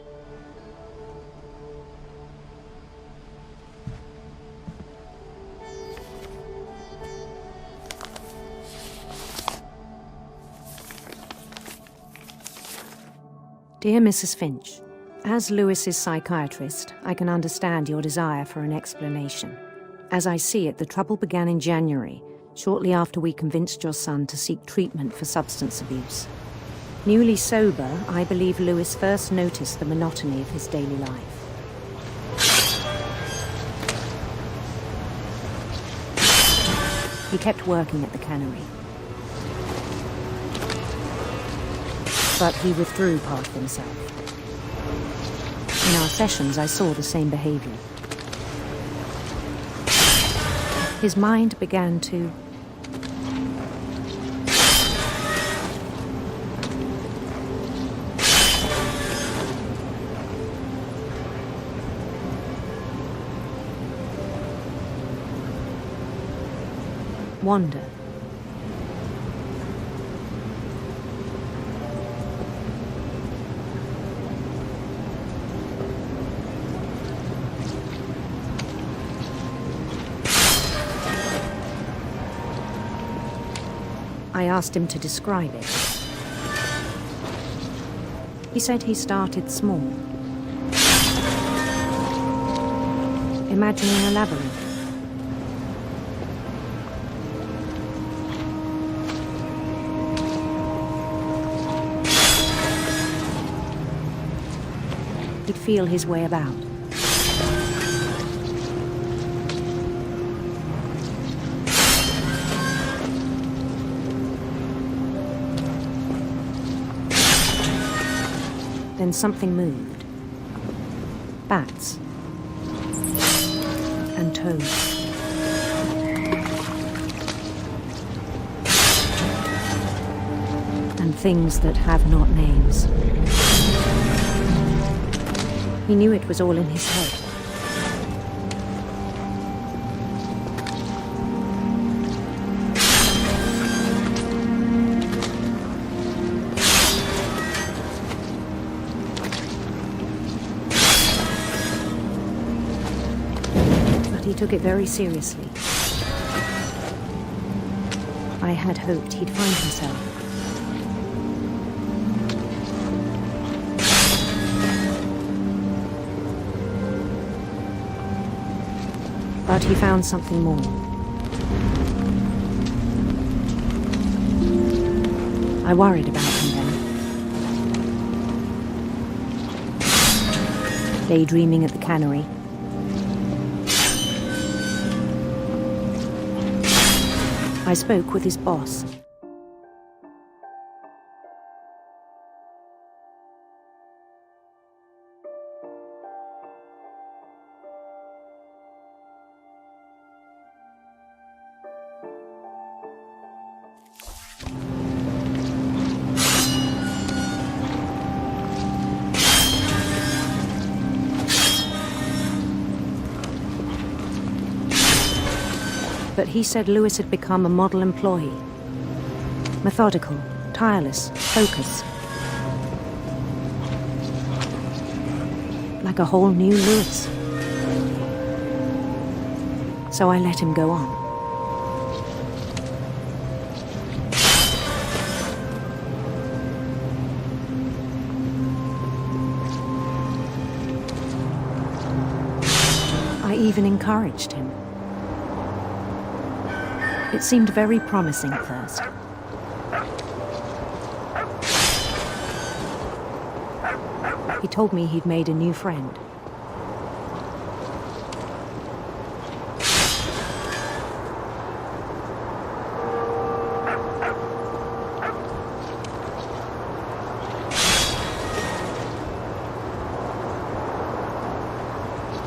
Dear Mrs. Finch, as Louis's psychiatrist, I can understand your desire for an explanation. As I see it, the trouble began in January, shortly after we convinced your son to seek treatment for substance abuse. Newly sober, I believe Lewis first noticed the monotony of his daily life. He kept working at the cannery. But he withdrew part of himself. In our sessions, I saw the same behavior. His mind began to wander. I asked him to describe it. He said he started small, imagining a labyrinth. He'd feel his way about. Then something moved. Bats. And toads. And things that have not names. He knew it was all in his head. He took it very seriously. I had hoped he'd find himself. But he found something more. I worried about him then. Daydreaming at the cannery. I spoke with his boss. But he said Lewis had become a model employee. Methodical, tireless, focused. Like a whole new Lewis. So I let him go on. I even encouraged him. It seemed very promising at first. He told me he'd made a new friend.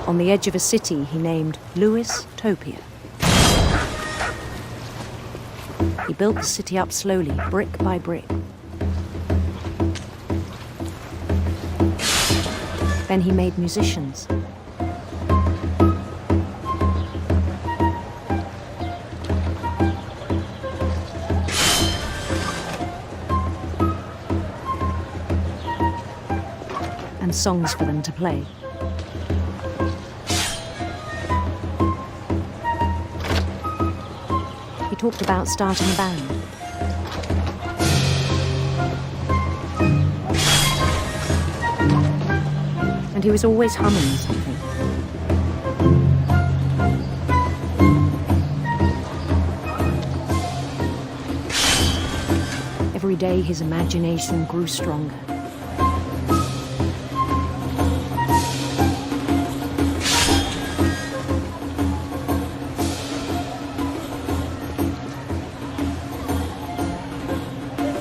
On the edge of a city he named Lewis Topia. He built the city up slowly, brick by brick. Then he made musicians. And songs for them to play. He talked about starting a band. And he was always humming something. every day his imagination grew stronger.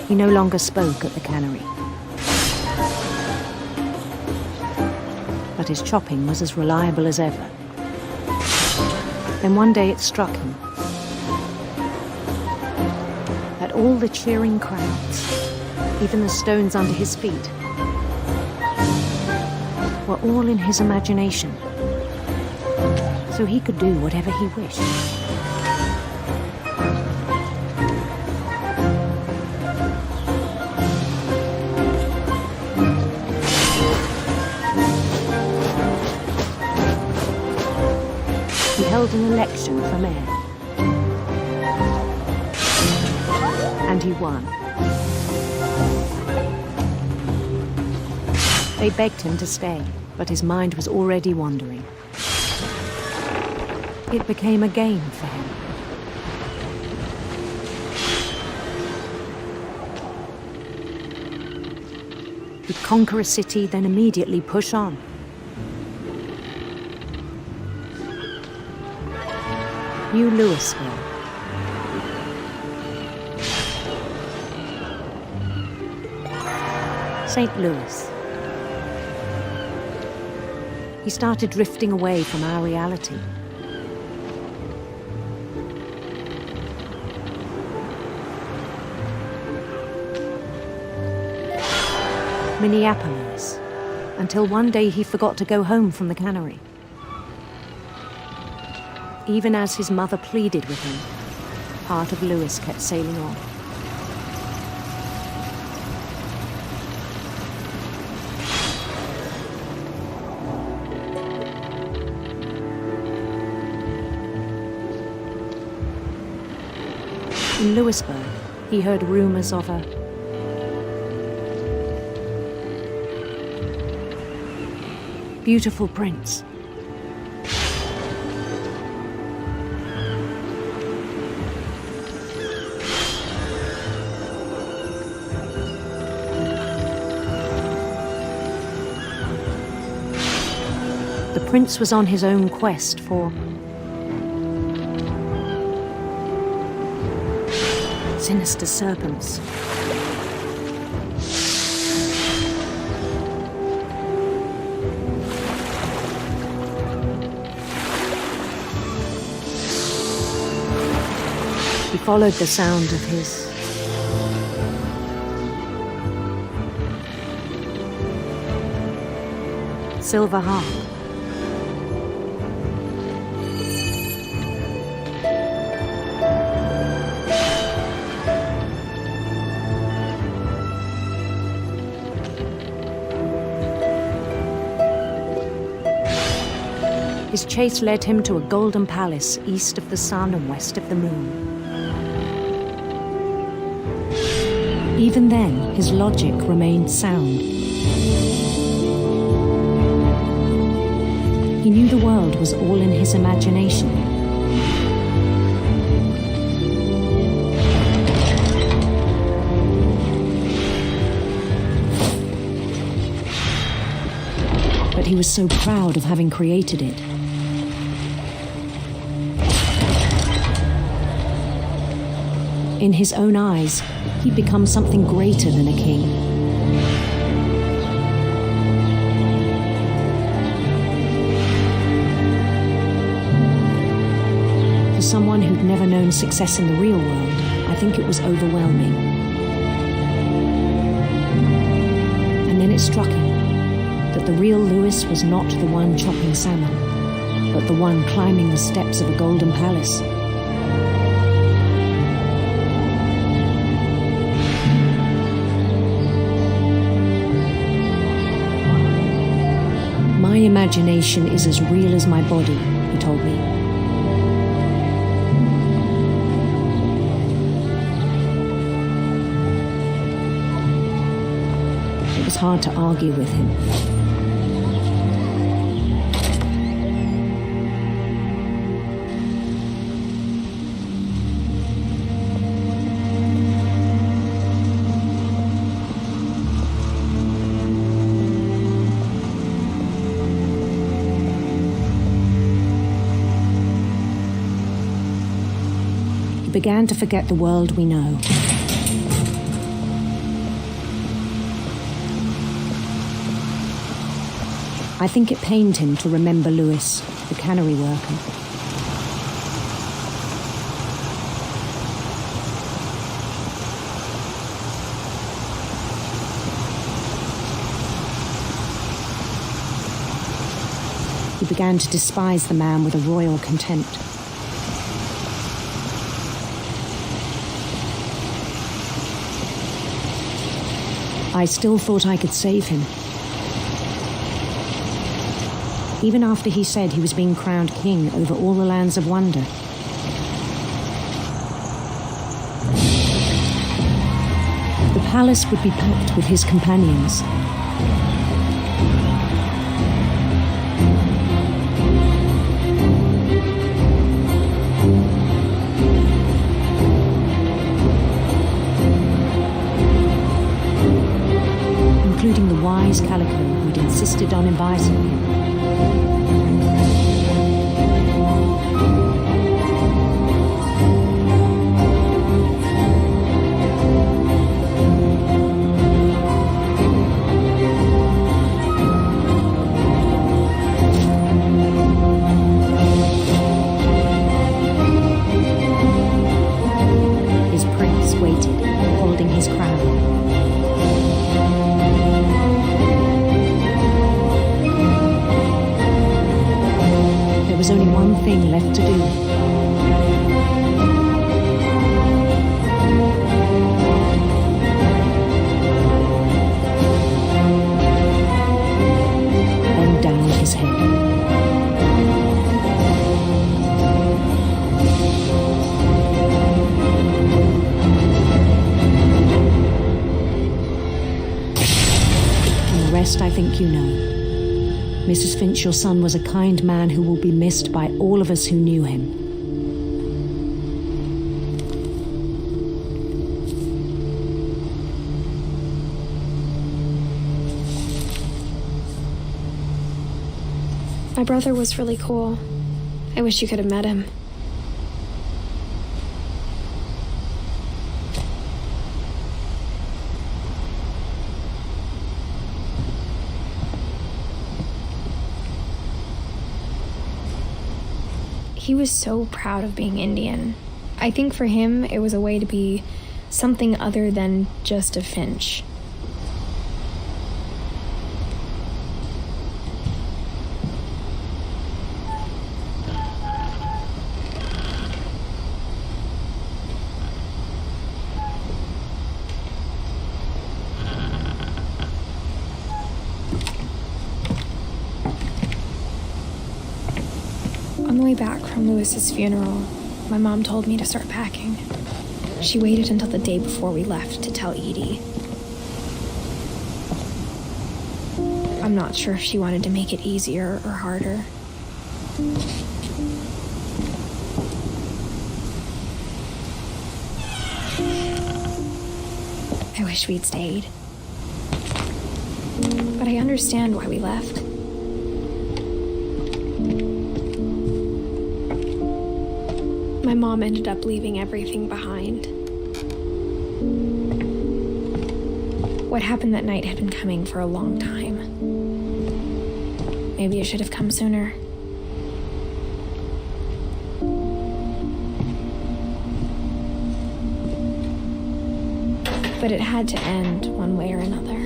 He no longer spoke at the cannery. But his chopping was as reliable as ever. Then one day it struck him that all the cheering crowds, even the stones under his feet, were all in his imagination, so he could do whatever he wished. He held an election for mayor. And he won. They begged him to stay, but his mind was already wandering. It became a game for him. He'd conquer a city, then immediately push on. New Louisville. St. Louis. He started drifting away from our reality. Minneapolis, until one day he forgot to go home from the cannery. Even as his mother pleaded with him, part of Louis kept sailing on. In Louisburg, he heard rumors of a beautiful prince. The prince was on his own quest for sinister serpents. He followed the sound of his silver harp. His chase led him to a golden palace east of the sun and west of the moon. Even then, his logic remained sound. He knew the world was all in his imagination. But he was so proud of having created it. In his own eyes, he'd become something greater than a king. For someone who'd never known success in the real world, I think it was overwhelming. And then it struck him that the real Louis was not the one chopping salmon, but the one climbing the steps of a golden palace. My imagination is as real as my body, he told me. It was hard to argue with him. began to forget the world we know. I think it pained him to remember Lewis, the cannery worker. He began to despise the man with a royal contempt. I still thought I could save him. Even after he said he was being crowned king over all the lands of wonder. The palace would be packed with his companions. Including the wise Calico who'd insisted on inviting him. His prince waited, holding his crown. There was only one thing left to do. Bend down his head. And the rest I think you know. Mrs. Finch, your son was a kind man who will be missed by all of us who knew him. My brother was really cool. I wish you could have met him. He was so proud of being Indian. I think for him, it was a way to be something other than just a Finch. On the way back from Lewis's funeral, my mom told me to start packing. She waited until the day before we left to tell Edie. I'm not sure if she wanted to make it easier or harder. I wish we'd stayed. But I understand why we left. My mom ended up leaving everything behind. What happened that night had been coming for a long time. Maybe it should have come sooner. But it had to end one way or another.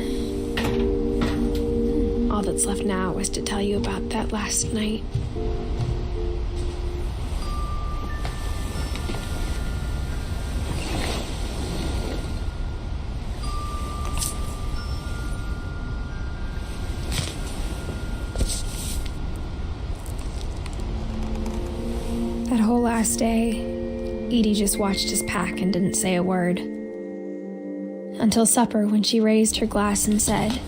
All that's left now is to tell you about that last night. That whole last day, Edie just watched us pack and didn't say a word. Until supper, when she raised her glass and said,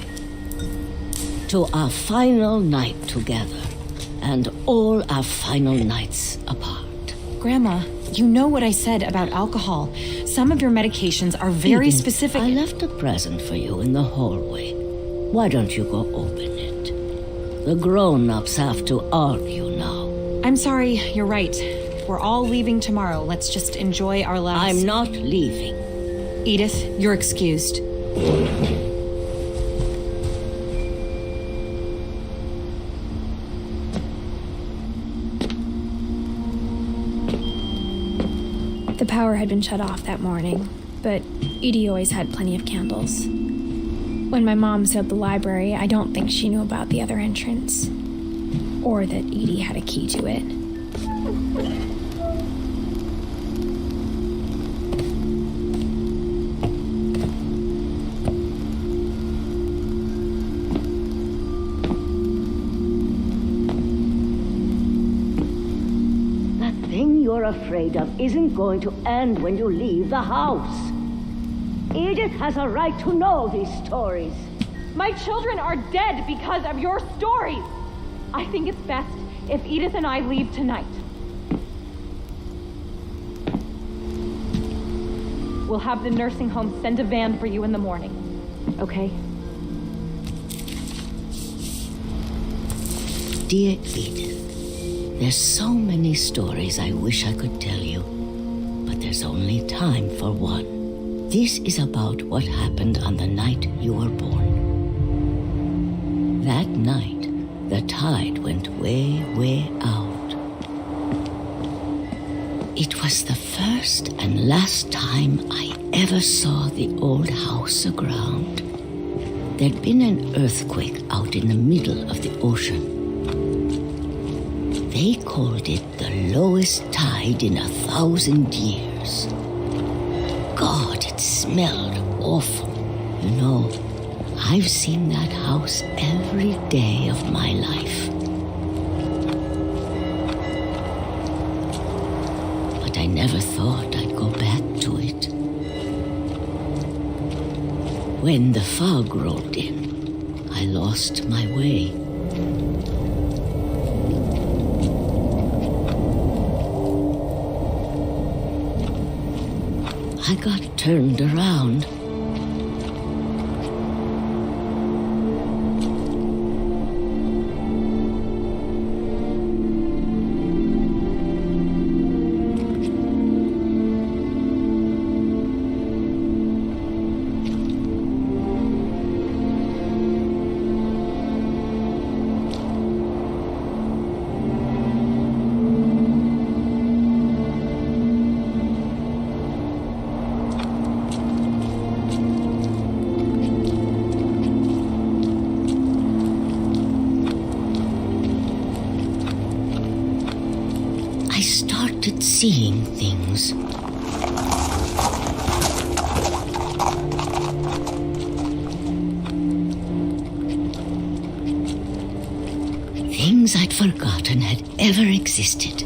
"To our final night together, and all our final nights apart." Grandma, you know what I said about alcohol. Some of your medications are very Edith, specific. I left a present for you in the hallway. Why don't you go open it? The grown-ups have to argue now. I'm sorry, you're right. We're all leaving tomorrow. Let's just enjoy our last... I'm not leaving. Edith, you're excused. The power had been shut off that morning, but Edie always had plenty of candles. When my mom sealed the library, I don't think she knew about the other entrance, or that Edie had a key to it. That thing you're afraid of isn't going to end when you leave the house. Edith has a right to know these stories. My children are dead because of your stories. I think it's best if Edith and I leave tonight. We'll have the nursing home send a van for you in the morning, okay? Dear Edith, there's so many stories I wish I could tell you, but there's only time for one. This is about what happened on the night you were born. That night, the tide went way, way out. It was the first and last time I ever saw the old house aground. There'd been an earthquake out in the middle of the ocean. They called it the lowest tide in 1,000 years. God, it smelled awful. You know, I've seen that house every day of my life. But I never thought I'd go back to it. When the fog rolled in, I lost my way. I got turned around. I started seeing things. Things I'd forgotten had ever existed.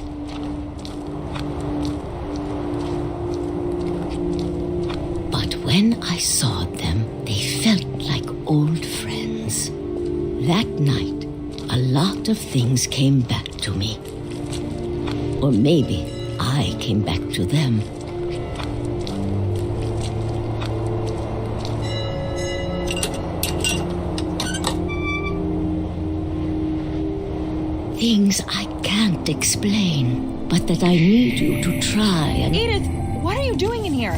But when I saw them, they felt like old friends. That night, a lot of things came back to me. Or maybe I came back to them. Things I can't explain, but that I need you to try and... Edith, what are you doing in here?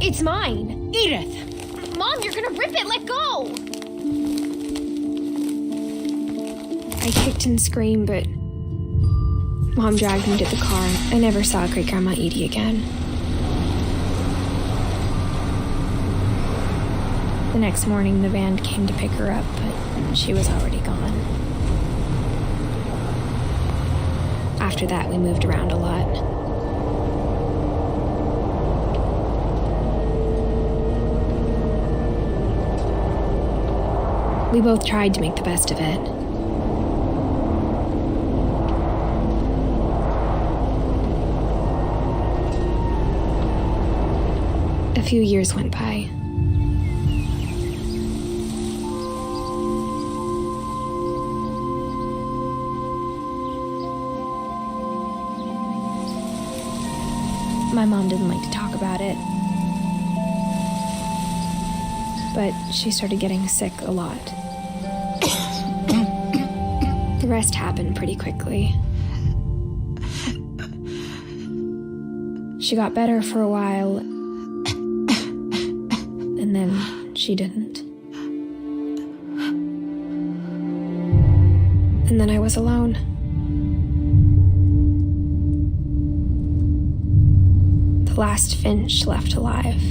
It's mine. Edith! Mom, you're gonna rip it. Let go! I kicked and screamed, but Mom dragged me to the car. I never saw Great-Grandma Edie again. The next morning, the van came to pick her up, but she was already gone. After that, we moved around a lot. We both tried to make the best of it. A few years went by. My mom didn't like to talk about it, but she started getting sick a lot. The rest happened pretty quickly. She got better for a while, and then she didn't. And then I was alone. The last Finch left alive.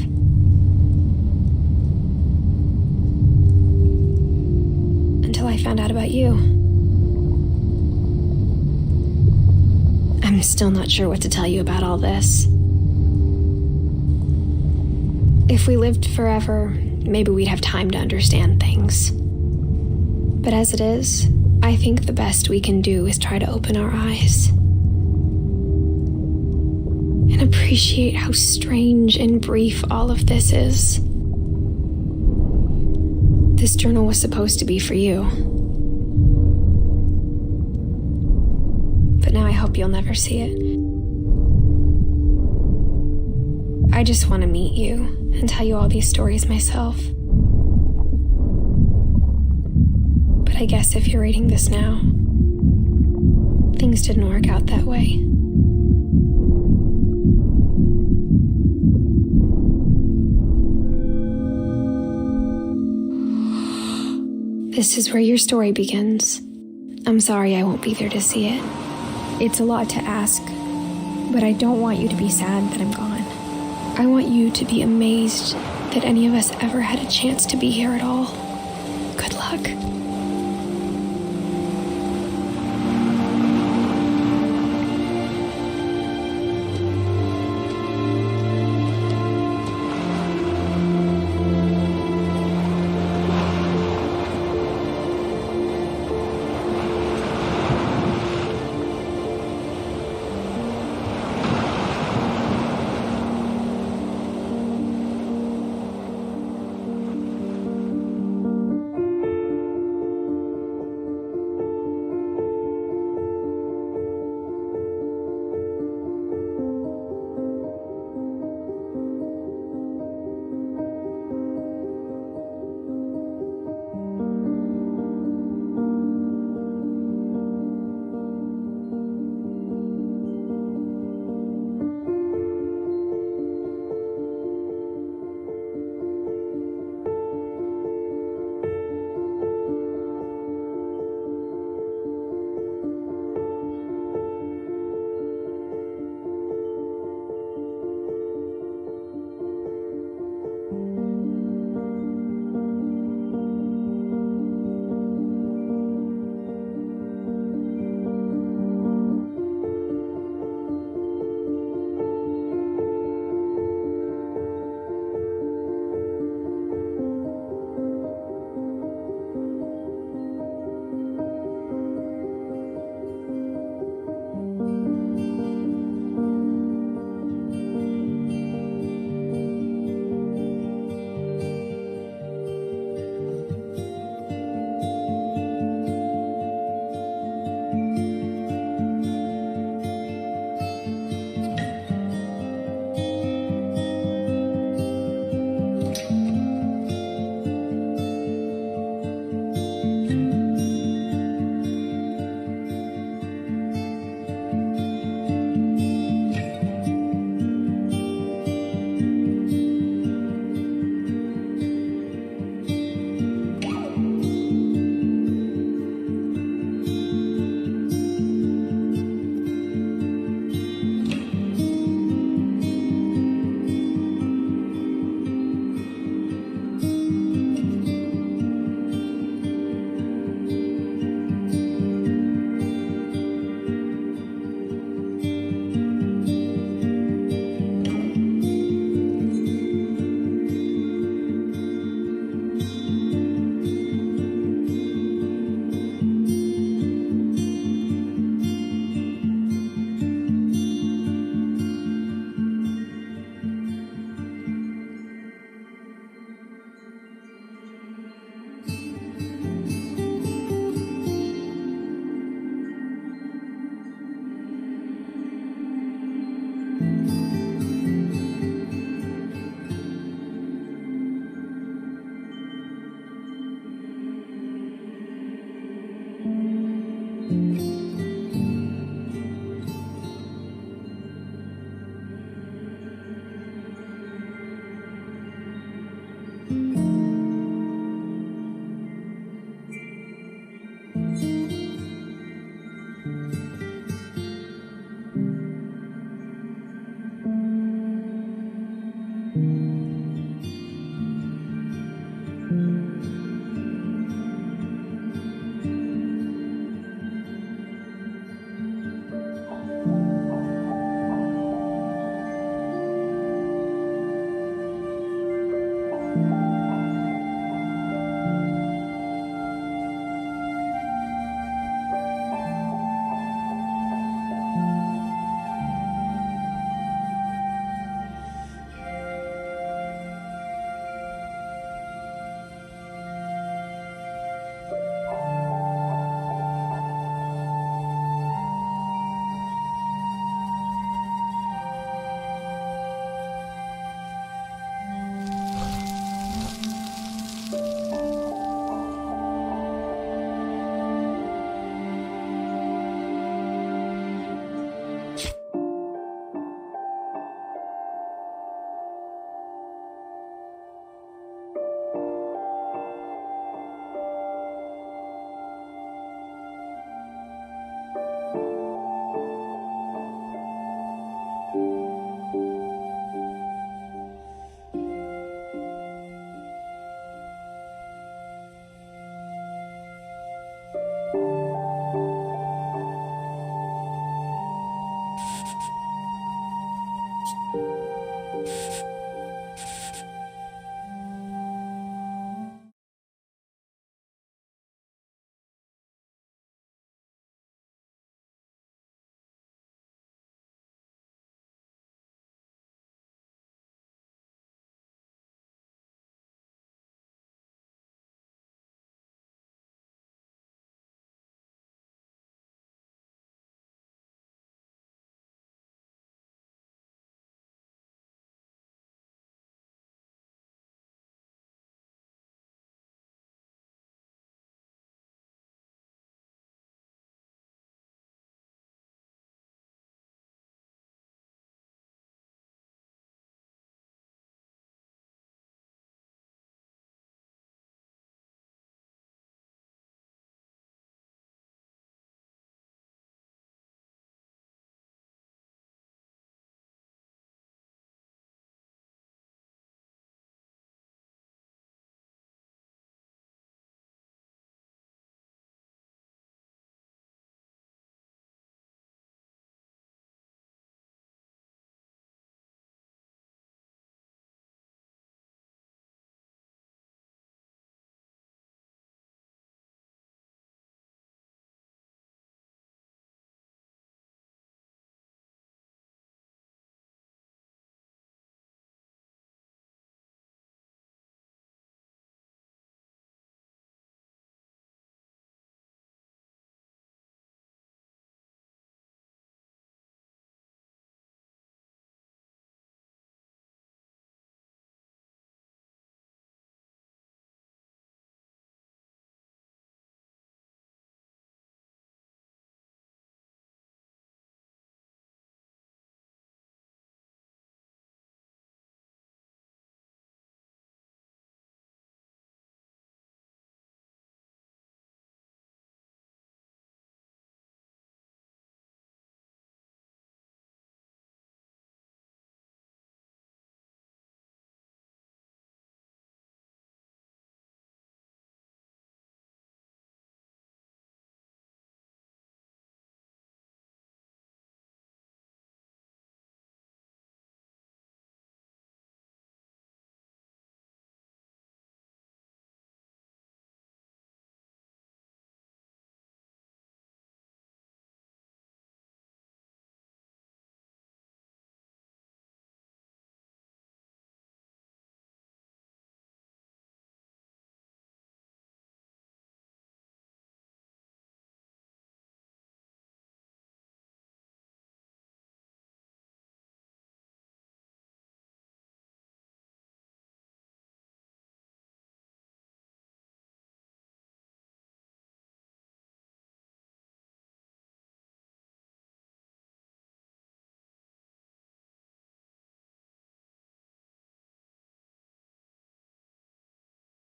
Until I found out about you. I'm still not sure what to tell you about all this. If we lived forever, maybe we'd have time to understand things. But as it is, I think the best we can do is try to open our eyes. And appreciate how strange and brief all of this is. This journal was supposed to be for you. But now I hope you'll never see it. I just want to meet you and tell you all these stories myself. But I guess if you're reading this now, things didn't work out that way. This is where your story begins. I'm sorry I won't be there to see it. It's a lot to ask, but I don't want you to be sad that I'm gone. I want you to be amazed that any of us ever had a chance to be here at all. Good luck.